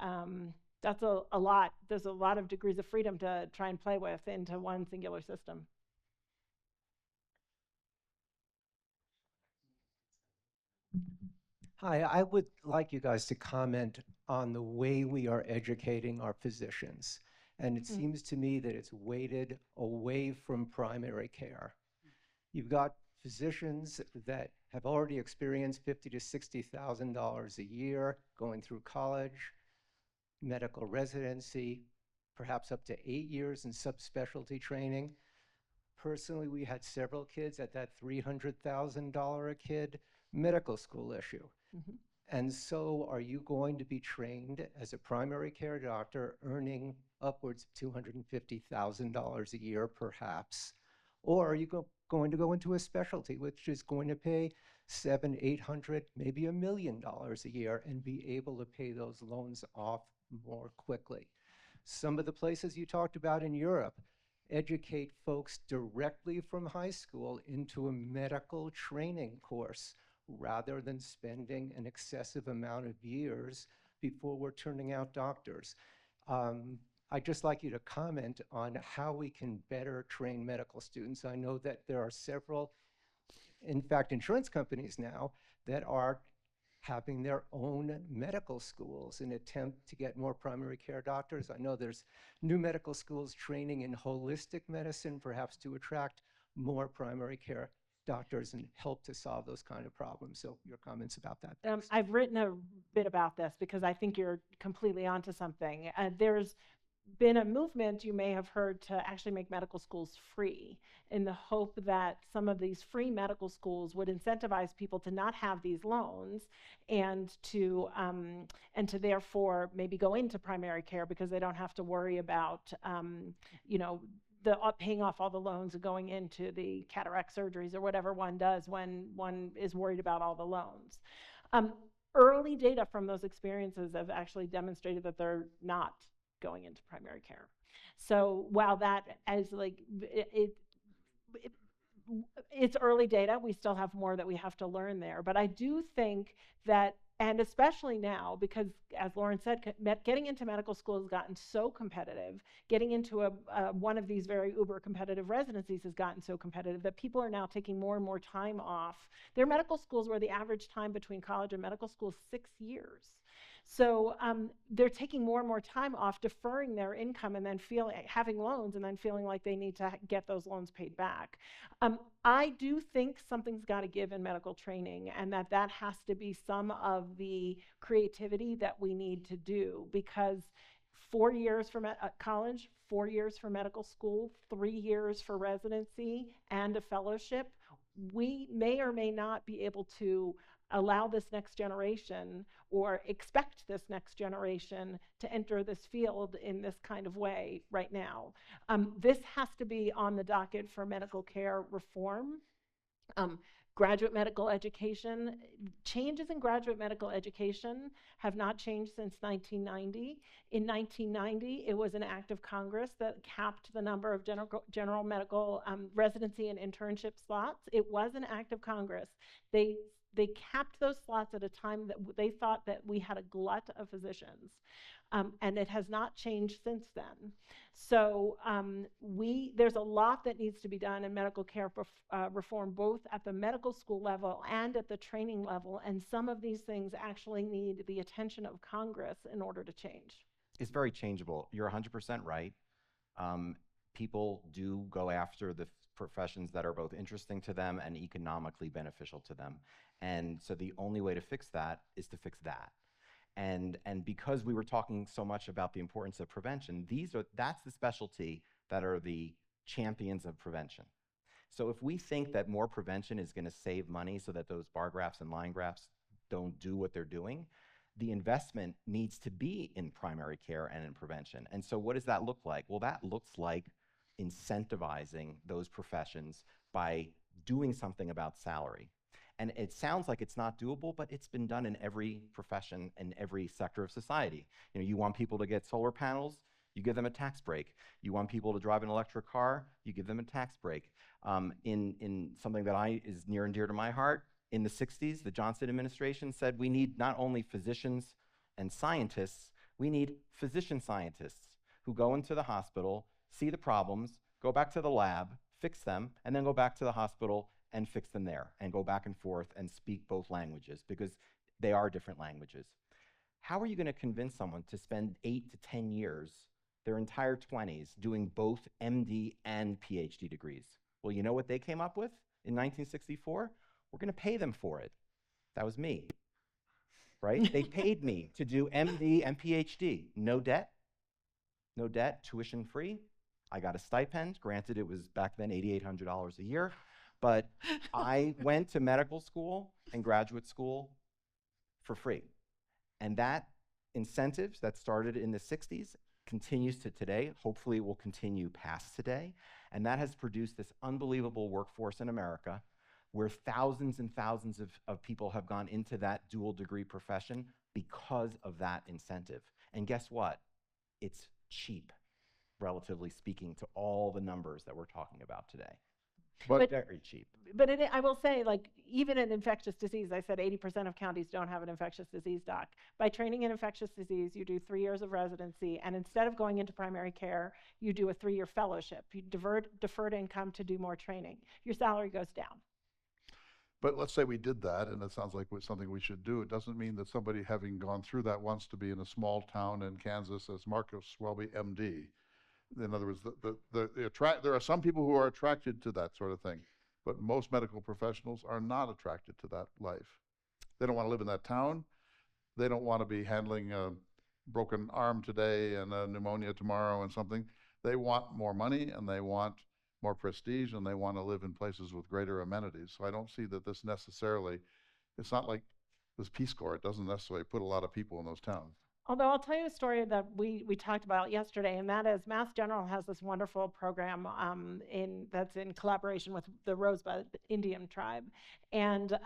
That's a lot. There's a lot of degrees of freedom to try and play with into one singular system. Hi, I would like you guys to comment on the way we are educating our physicians. And it seems to me that it's weighted away from primary care. You've got physicians that have already experienced $50,000 to $60,000 a year going through college, medical residency, perhaps up to 8 years in subspecialty training. Personally, we had several kids at that $300,000 a kid medical school issue. And so are you going to be trained as a primary care doctor earning upwards of $250,000 a year perhaps? Or are you going to go into a specialty, which is going to pay $700, $800, maybe $1 million a year, and be able to pay those loans off more quickly. Some of the places you talked about in Europe educate folks directly from high school into a medical training course rather than spending an excessive amount of years before we're turning out doctors. I'd just like you to comment on how we can better train medical students. I know that there are several, in fact, insurance companies now that are having their own medical schools in attempt to get more primary care doctors. I know there's new medical schools training in holistic medicine, perhaps to attract more primary care doctors and help to solve those kind of problems. So your comments about that. I've written a bit about this because I think you're completely onto something. There's been a movement, you may have heard, to actually make medical schools free in the hope that some of these free medical schools would incentivize people to not have these loans and to therefore maybe go into primary care because they don't have to worry about paying off all the loans and going into the cataract surgeries or whatever one does when one is worried about all the loans. Early data from those experiences have actually demonstrated that they're not going into primary care. So while that is like, it's early data, we still have more that we have to learn there. But I do think that, and especially now, because as Lauren said, getting into medical school has gotten so competitive, getting into one of these very uber competitive residencies has gotten so competitive that people are now taking more and more time off. There are medical schools where the average time between college and medical school is 6 years. So they're taking more and more time off, deferring their income and then having loans and then feeling like they need to get those loans paid back. I do think something's got to give in medical training, and that has to be some of the creativity that we need to do, because 4 years for college, 4 years for medical school, 3 years for residency and a fellowship, we may or may not be able to allow this next generation or expect this next generation to enter this field in this kind of way right now. This has to be on the docket for medical care reform. Graduate medical education, changes in graduate medical education have not changed since 1990. In 1990, it was an act of Congress that capped the number of general medical residency and internship slots. It was an act of Congress. They capped those slots at a time that they thought that we had a glut of physicians, and it has not changed since then. So there's a lot that needs to be done in medical care reform, both at the medical school level and at the training level, and some of these things actually need the attention of Congress in order to change. It's very changeable. You're 100% right. People do go after the professions that are both interesting to them and economically beneficial to them. And so the only way to fix that is to fix that. And because we were talking so much about the importance of prevention, that's the specialty that are the champions of prevention. So if we think that more prevention is going to save money so that those bar graphs and line graphs don't do what they're doing, the investment needs to be in primary care and in prevention. And so what does that look like? Well, that looks like incentivizing those professions by doing something about salary. And it sounds like it's not doable, but it's been done in every profession and every sector of society. You want people to get solar panels, you give them a tax break. You want people to drive an electric car, you give them a tax break. In something that is near and dear to my heart, in the 60s, the Johnson administration said we need not only physicians and scientists, we need physician scientists who go into the hospital, see the problems, go back to the lab, fix them, and then go back to the hospital and fix them there, and go back and forth and speak both languages, because they are different languages. How are you going to convince someone to spend 8 to 10 years, their entire 20s, doing both MD and PhD degrees? Well, you know what they came up with in 1964? We're going to pay them for it. That was me, right? They paid me to do MD and PhD. No debt, tuition free. I got a stipend. Granted, it was back then $8,800 a year. But I went to medical school and graduate school for free. And that incentives that started in the 60s continues to today. Hopefully it will continue past today. And that has produced this unbelievable workforce in America where thousands and thousands of people have gone into that dual degree profession because of that incentive. And guess what? It's cheap, relatively speaking, to all the numbers that we're talking about today. But Very cheap. But I will say, like, even in infectious disease, I said 80% of counties don't have an infectious disease doc. By training in infectious disease, you do 3 years of residency, and instead of going into primary care, you do a 3-year fellowship. You deferred income to do more training. Your salary goes down. But let's say we did that, and it sounds like it's something we should do. It doesn't mean that somebody having gone through that wants to be in a small town in Kansas as Marcus Welby, MD. In other words, there are some people who are attracted to that sort of thing, but most medical professionals are not attracted to that life. They don't want to live in that town. They don't want to be handling a broken arm today and a pneumonia tomorrow and something. They want more money, and they want more prestige, and they want to live in places with greater amenities. So I don't see that this necessarily, it's not like this Peace Corps. It doesn't necessarily put a lot of people in those towns. Although I'll tell you a story that we talked about yesterday, and that is Mass General has this wonderful program that's in collaboration with the Rosebud Indian tribe, and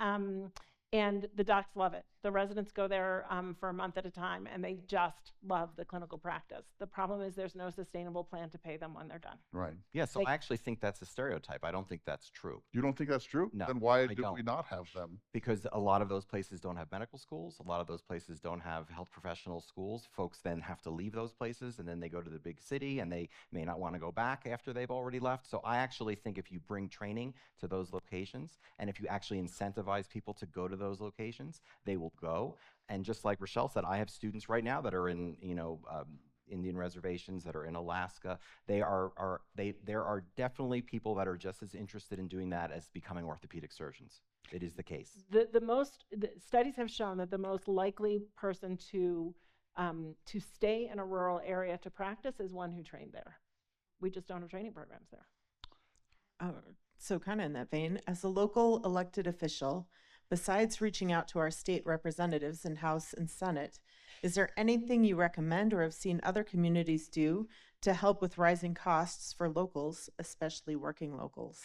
the docs love it. The residents go there for a month at a time, and they just love the clinical practice. The problem is there's no sustainable plan to pay them when they're done. Right. Yeah, so I actually think that's a stereotype. I don't think that's true. You don't think that's true? No, Then why I do don't. we not have them? Because a lot of those places don't have medical schools. A lot of those places don't have health professional schools. Folks then have to leave those places, and then they go to the big city, and they may not want to go back after they've already left. So I actually think if you bring training to those locations, and if you actually incentivize people to go to those locations, they will go. And just like Rochelle said, I have students right now that are in, Indian reservations, that are in Alaska. There are definitely people that are just as interested in doing that as becoming orthopedic surgeons. It is the case. The studies have shown that the most likely person to stay in a rural area to practice is one who trained there. We just don't have training programs there. So kind of in that vein, as a local elected official, besides reaching out to our state representatives in House and Senate, is there anything you recommend or have seen other communities do to help with rising costs for locals, especially working locals?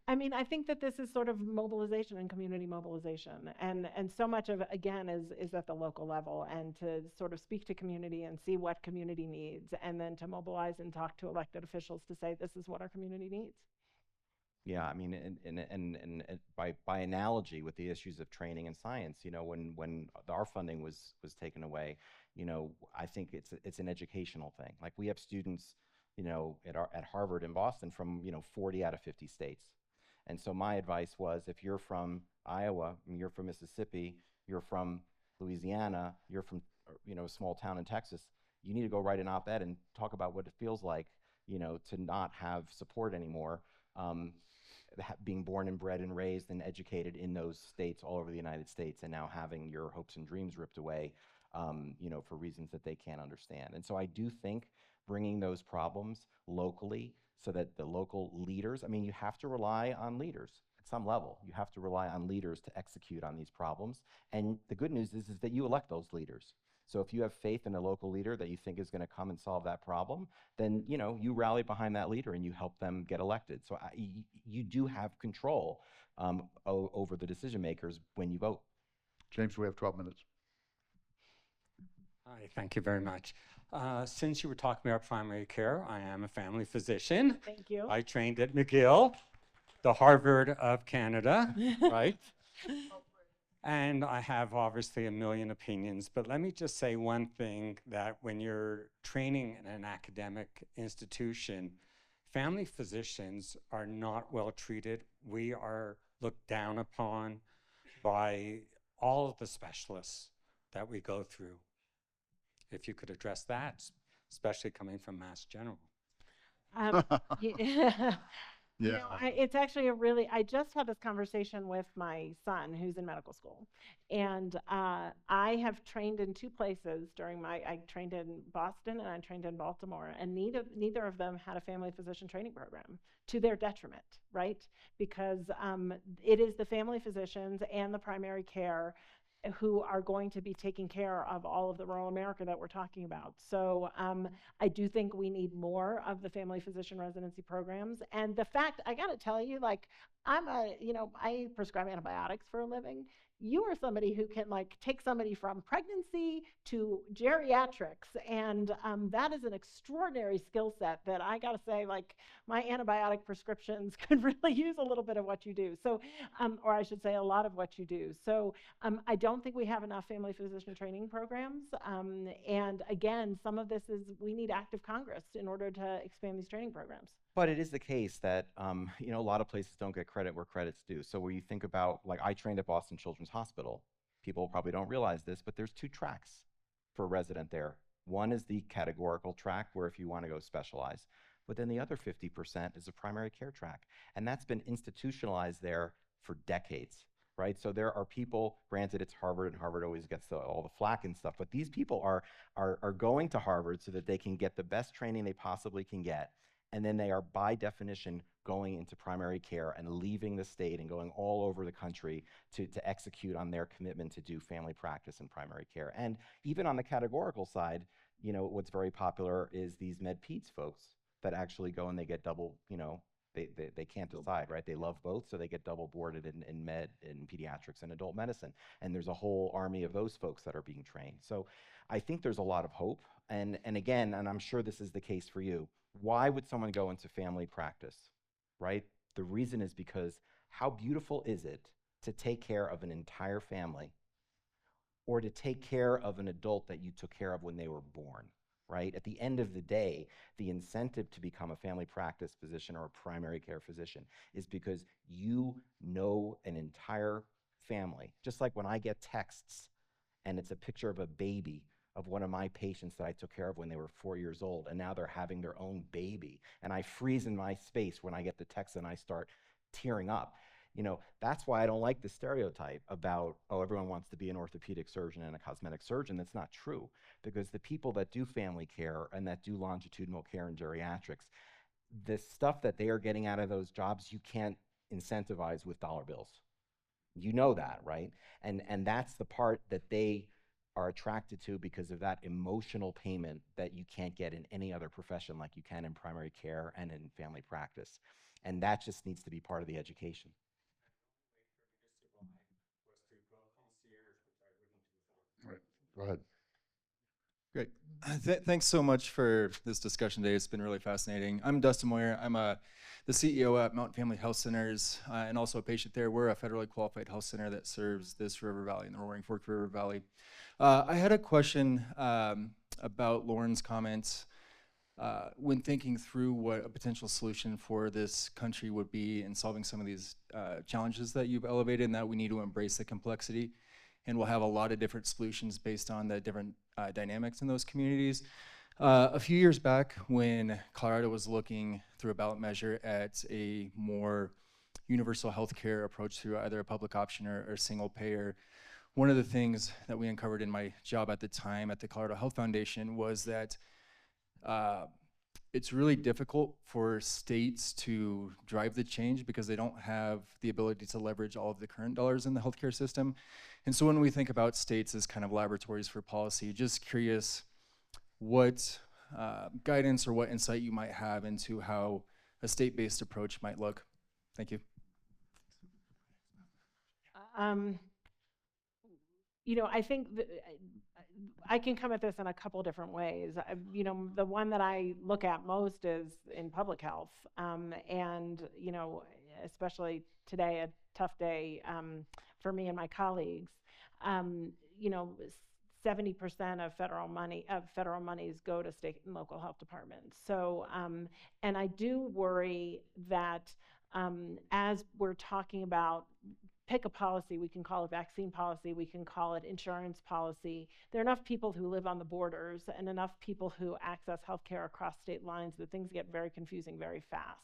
I mean, I think that this is sort of mobilization and community mobilization, and so much of it, again, is at the local level, and to sort of speak to community and see what community needs, and then to mobilize and talk to elected officials to say, this is what our community needs. Yeah, I mean, and by analogy with the issues of training and science, when our funding was taken away, I think it's an educational thing. Like, we have students, at Harvard in Boston from 40 out of 50 states. And so my advice was, if you're from Iowa, you're from Mississippi, you're from Louisiana, you're from a small town in Texas, you need to go write an op-ed and talk about what it feels like, to not have support anymore, being born and bred and raised and educated in those states all over the United States, and now having your hopes and dreams ripped away, for reasons that they can't understand. And so I do think bringing those problems locally, so that the local leaders, you have to rely on leaders at some level. You have to rely on leaders to execute on these problems. And the good news is that you elect those leaders. So if you have faith in a local leader that you think is going to come and solve that problem, then you rally behind that leader and you help them get elected. So you do have control over the decision makers when you vote. James, we have 12 minutes. Hi, thank you very much. Since you were talking about primary care, I am a family physician. Thank you. I trained at McGill, the Harvard of Canada, right? And I have obviously a million opinions, but let me just say one thing, that when you're training in an academic institution, family physicians are not well treated. We are looked down upon by all of the specialists that we go through. If you could address that, especially coming from Mass General. Yeah. It's actually I just had this conversation with my son who's in medical school, and I have trained in 2 places I trained in Boston and I trained in Baltimore, and neither of them had a family physician training program, to their detriment, right? Because it is the family physicians and the primary care who are going to be taking care of all of the rural America that we're talking about. So I do think we need more of the family physician residency programs. And the fact, I gotta tell you, like, I prescribe antibiotics for a living. You are somebody who can like take somebody from pregnancy to geriatrics, and that is an extraordinary skill set that I gotta say, like, my antibiotic prescriptions could really use a little bit of what you do. So, or I should say a lot of what you do. So I don't think we have enough family physician training programs. And again, some of this is, we need active Congress in order to expand these training programs. But it is the case that, a lot of places don't get credit where credit's due. So when you think about, like, I trained at Boston Children's Hospital. People probably don't realize this, but there's 2 tracks for a resident there. One is the categorical track, where if you want to go specialize, but then the other 50% is a primary care track. And that's been institutionalized there for decades, right? So there are people, granted it's Harvard, and Harvard always gets all the flack and stuff, but these people are going to Harvard so that they can get the best training they possibly can get. And then they are, by definition, going into primary care and leaving the state and going all over the country to execute on their commitment to do family practice and primary care. And even on the categorical side, what's very popular is these med-peds folks that actually go and they get double, they can't decide, right? They love both, so they get double boarded in med, in pediatrics and adult medicine. And there's a whole army of those folks that are being trained. So I think there's a lot of hope. And again, and I'm sure this is the case for you, why would someone go into family practice, right? The reason is because how beautiful is it to take care of an entire family, or to take care of an adult that you took care of when they were born, right? At the end of the day, the incentive to become a family practice physician or a primary care physician is because you know an entire family. Just like when I get texts and it's a picture of a baby of one of my patients that I took care of when they were 4 years old, and now they're having their own baby, and I freeze in my space when I get the text and I start tearing up. That's why I don't like the stereotype about, oh, everyone wants to be an orthopedic surgeon and a cosmetic surgeon. That's not true, because the people that do family care and that do longitudinal care in geriatrics, the stuff that they are getting out of those jobs, you can't incentivize with dollar bills. You know that, right? And that's the part that they are attracted to, because of that emotional payment that you can't get in any other profession like you can in primary care and in family practice. And that just needs to be part of the education. Right. Go ahead. Great. Thanks so much for this discussion today. It's been really fascinating. I'm Dustin Moyer. I'm the CEO at Mountain Family Health Centers, and also a patient there. We're a federally qualified health center that serves this river valley and the Roaring Fork River Valley. I had a question about Lauren's comments when thinking through what a potential solution for this country would be in solving some of these challenges that you've elevated, and that we need to embrace the complexity. And we'll have a lot of different solutions based on the different dynamics in those communities. A few years back, when Colorado was looking through a ballot measure at a more universal healthcare approach through either a public option or single payer, one of the things that we uncovered in my job at the time at the Colorado Health Foundation was that it's really difficult for states to drive the change because they don't have the ability to leverage all of the current dollars in the healthcare system. And so when we think about states as kind of laboratories for policy, just curious what guidance or what insight you might have into how a state-based approach might look. Thank you. I think I can come at this in a couple different ways. The one that I look at most is in public health, and especially today, a tough day for me and my colleagues. 70% of federal monies go to state and local health departments. So, and I do worry that as we're talking about, pick a policy, we can call it vaccine policy, we can call it insurance policy. There are enough people who live on the borders and enough people who access healthcare across state lines that things get very confusing very fast.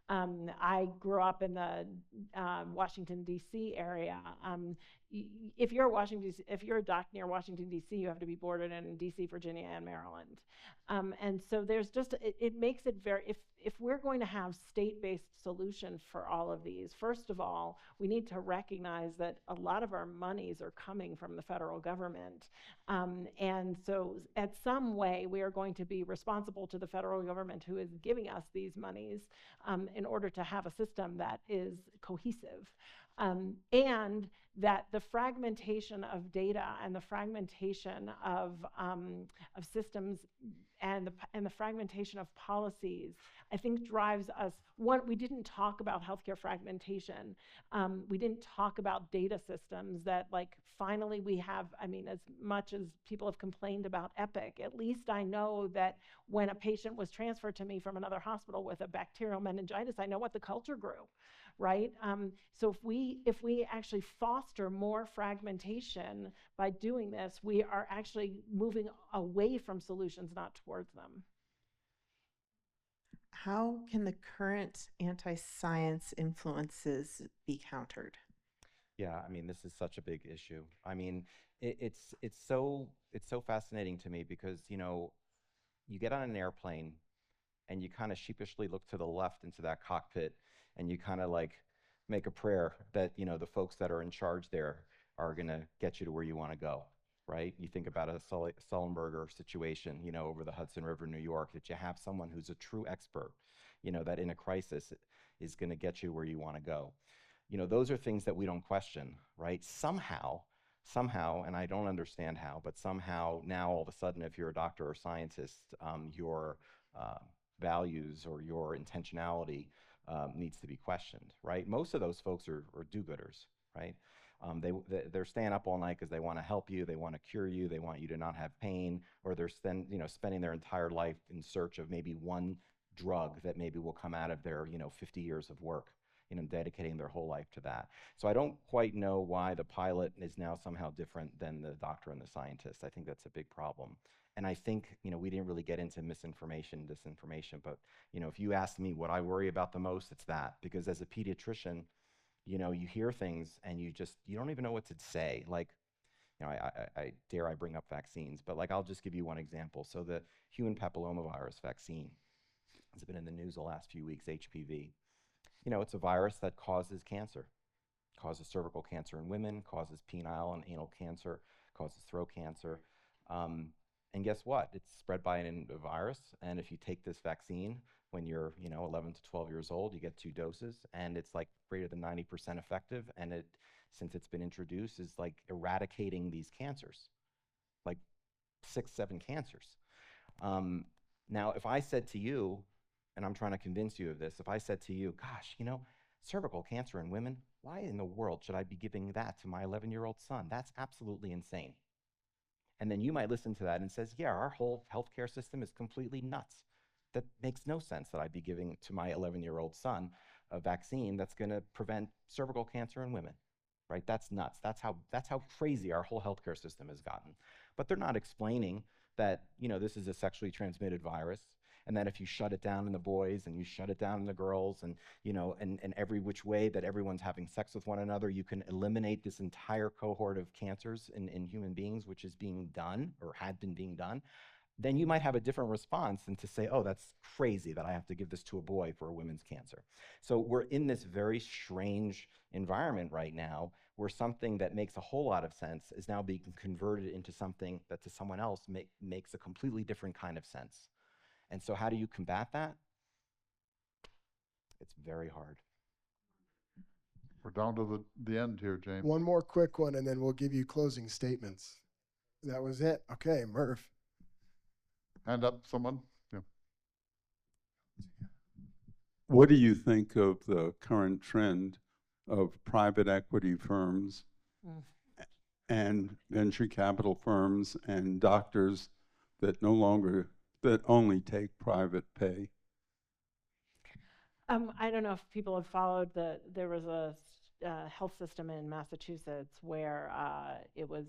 I grew up in the Washington, D.C. area. If you're a doc near Washington, D.C., you have to be boarded in D.C., Virginia, and Maryland. And so there's just, it makes it very, if we're going to have state-based solutions for all of these, first of all, we need to recognize that a lot of our monies are coming from the federal government. And so at some way, we are going to be responsible to the federal government who is giving us these monies in order to have a system that is cohesive. And that the fragmentation of data and the fragmentation of systems and the fragmentation of policies, I think drives us. One, we didn't talk about healthcare fragmentation. We didn't talk about data systems that, like, finally we have, I mean, as much as people have complained about Epic, at least I know that when a patient was transferred to me from another hospital with a bacterial meningitis, I know what the culture grew. Right? So if we actually foster more fragmentation by doing this, we are actually moving away from solutions, not towards them. How can the current anti-science influences be countered? Yeah, I mean, this is such a big issue. I mean, it's so fascinating to me because, you know, you get on an airplane and you kind of sheepishly look to the left into that cockpit, and you kind of like make a prayer that, you know, the folks that are in charge there are going to get you to where you want to go, right? You think about a Sullenberger situation, you know, over the Hudson River, New York, that you have someone who's a true expert, you know, that in a crisis is going to get you where you want to go. You know, those are things that we don't question, right? Somehow, and I don't understand how, but somehow now all of a sudden, if you're a doctor or scientist, your values or your intentionality needs to be questioned, right? Most of those folks are do-gooders, right? They're staying up all night because they want to help you, they want to cure you, they want you to not have pain, or they're spending their entire life in search of maybe one drug that maybe will come out of their 50 years of work, dedicating their whole life to that. So I don't quite know why the pilot is now somehow different than the doctor and the scientist. I think that's a big problem. And I think, we didn't really get into misinformation, disinformation, but, if you ask me what I worry about the most, it's that. Because as a pediatrician, you hear things and you don't even know what to say. Like, I dare I bring up vaccines, but like, I'll just give you one example. So the human papillomavirus vaccine has been in the news the last few weeks, HPV. It's a virus that causes cancer, causes cervical cancer in women, causes penile and anal cancer, causes throat cancer. And guess what? It's spread by a virus. And if you take this vaccine when you're, 11 to 12 years old, you get 2 doses, and it's like greater than 90% effective. And since it's been introduced, is like eradicating these cancers, like 6, 7 cancers. Now, if I said to you, and I'm trying to convince you of this, if I said to you, gosh, cervical cancer in women, why in the world should I be giving that to my 11-year-old son? That's absolutely insane. And then you might listen to that and says, yeah, our whole healthcare system is completely nuts. That makes no sense that I'd be giving to my 11-year-old son a vaccine that's going to prevent cervical cancer in women, right? That's nuts. That's how crazy our whole healthcare system has gotten. But they're not explaining that, this is a sexually transmitted virus, and that if you shut it down in the boys and you shut it down in the girls, and and every which way that everyone's having sex with one another, you can eliminate this entire cohort of cancers in human beings, which is being done or had been being done, then you might have a different response than to say, oh, that's crazy that I have to give this to a boy for a women's cancer. So we're in this very strange environment right now where something that makes a whole lot of sense is now being converted into something that to someone else makes a completely different kind of sense. And so how do you combat that? It's very hard. We're down to the end here, James. One more quick one, and then we'll give you closing statements. That was it. Okay, Murph. Hand up, someone. Yeah. What do you think of the current trend of private equity firms and venture capital firms and doctors that only take private pay? I don't know if people have followed there was a health system in Massachusetts where the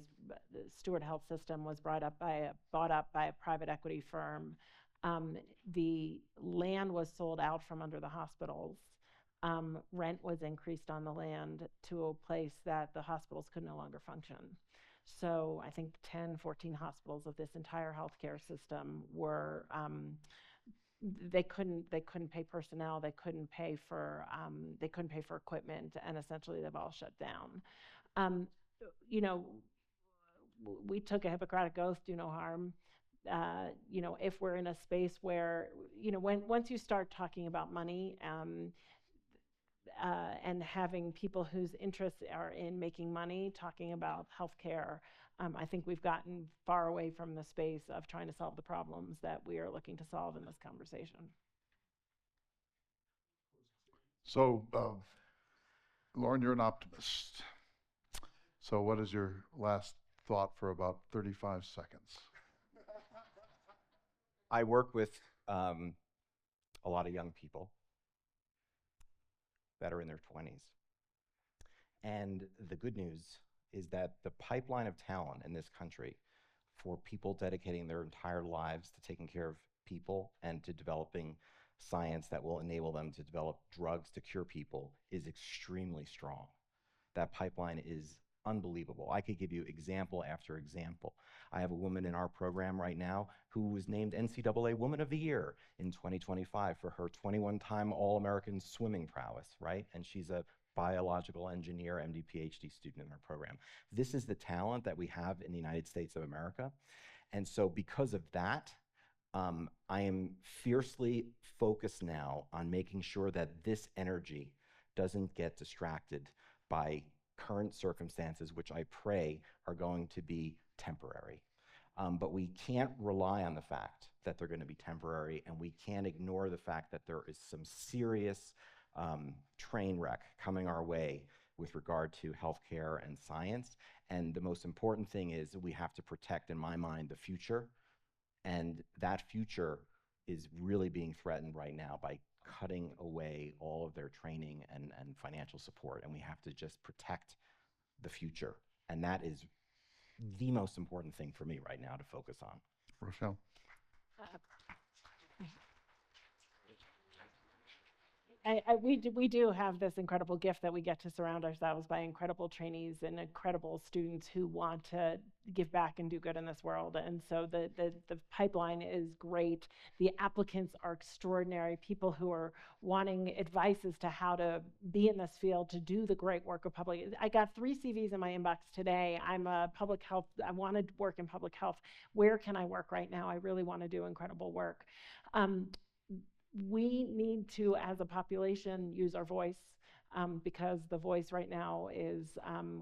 Stewart Health System was bought up by a private equity firm. The land was sold out from under the hospitals. Rent was increased on the land to a place that the hospitals could no longer function. So I think 10, 14 hospitals of this entire healthcare system were they couldn't pay personnel, they couldn't pay for equipment, and essentially they've all shut down. You know, we took a Hippocratic oath, do no harm. You know, if we're in a space where, you know, once you start talking about money, and having people whose interests are in making money talking about healthcare, I think we've gotten far away from the space of trying to solve the problems that we are looking to solve in this conversation. So, Lauren, you're an optimist. So what is your last thought for about 35 seconds? I work with a lot of young people that are in their 20s. And the good news is that the pipeline of talent in this country for people dedicating their entire lives to taking care of people and to developing science that will enable them to develop drugs to cure people is extremely strong. That pipeline is unbelievable. I could give you example after example. I have a woman in our program right now who was named NCAA Woman of the Year in 2025 for her 21-time All-American swimming prowess, right? And she's a biological engineer, MD, PhD student in our program. This is the talent that we have in the United States of America. And so because of that, I am fiercely focused now on making sure that this energy doesn't get distracted by current circumstances, which I pray are going to be temporary. But we can't rely on the fact that they're going to be temporary, and we can't ignore the fact that there is some serious train wreck coming our way with regard to healthcare and science. And the most important thing is we have to protect, in my mind, the future. And that future is really being threatened right now by cutting away all of their training and financial support. And we have to just protect the future. And that is the most important thing for me right now to focus on. Rochelle. We do have this incredible gift that we get to surround ourselves by incredible trainees and incredible students who want to give back and do good in this world. And so the pipeline is great. The applicants are extraordinary. People who are wanting advice as to how to be in this field, to do the great work of public. I got 3 CVs in my inbox today. I'm a public health, I want to work in public health. Where can I work right now? I really want to do incredible work. We need to, as a population, use our voice because the voice right now is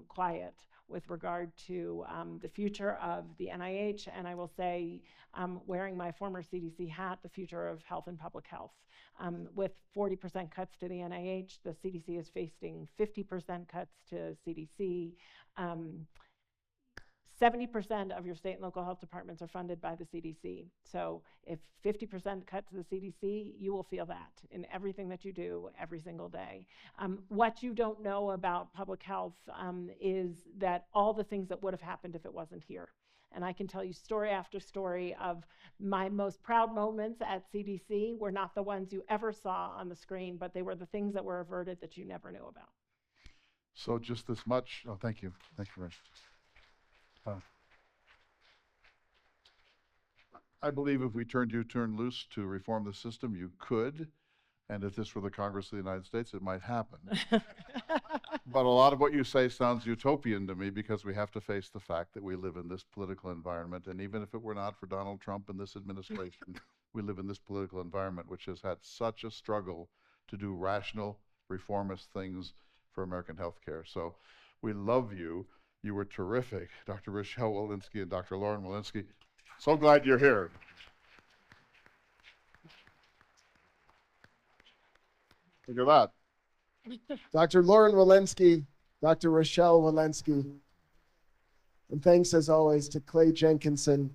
quiet with regard to the future of the NIH, and I will say, wearing my former CDC hat, the future of health and public health. With 40% cuts to the NIH, the CDC is facing 50% cuts to CDC. 70% of your state and local health departments are funded by the CDC. So if 50% cut to the CDC, you will feel that in everything that you do every single day. What you don't know about public health is that all the things that would have happened if it wasn't here. And I can tell you story after story of my most proud moments at CDC were not the ones you ever saw on the screen, but they were the things that were averted that you never knew about. So just this much. Oh, thank you. Thank you, Rich. I believe if we turned loose to reform the system, you could. And if this were the Congress of the United States, it might happen. But a lot of what you say sounds utopian to me because we have to face the fact that we live in this political environment. And even if it were not for Donald Trump and this administration, we live in this political environment which has had such a struggle to do rational, reformist things for American healthcare. So we love you. You were terrific, Dr. Rochelle Walensky and Dr. Lauren Walensky. So glad you're here. Look at that. Dr. Lauren Walensky, Dr. Rochelle Walensky. And thanks as always to Clay Jenkinson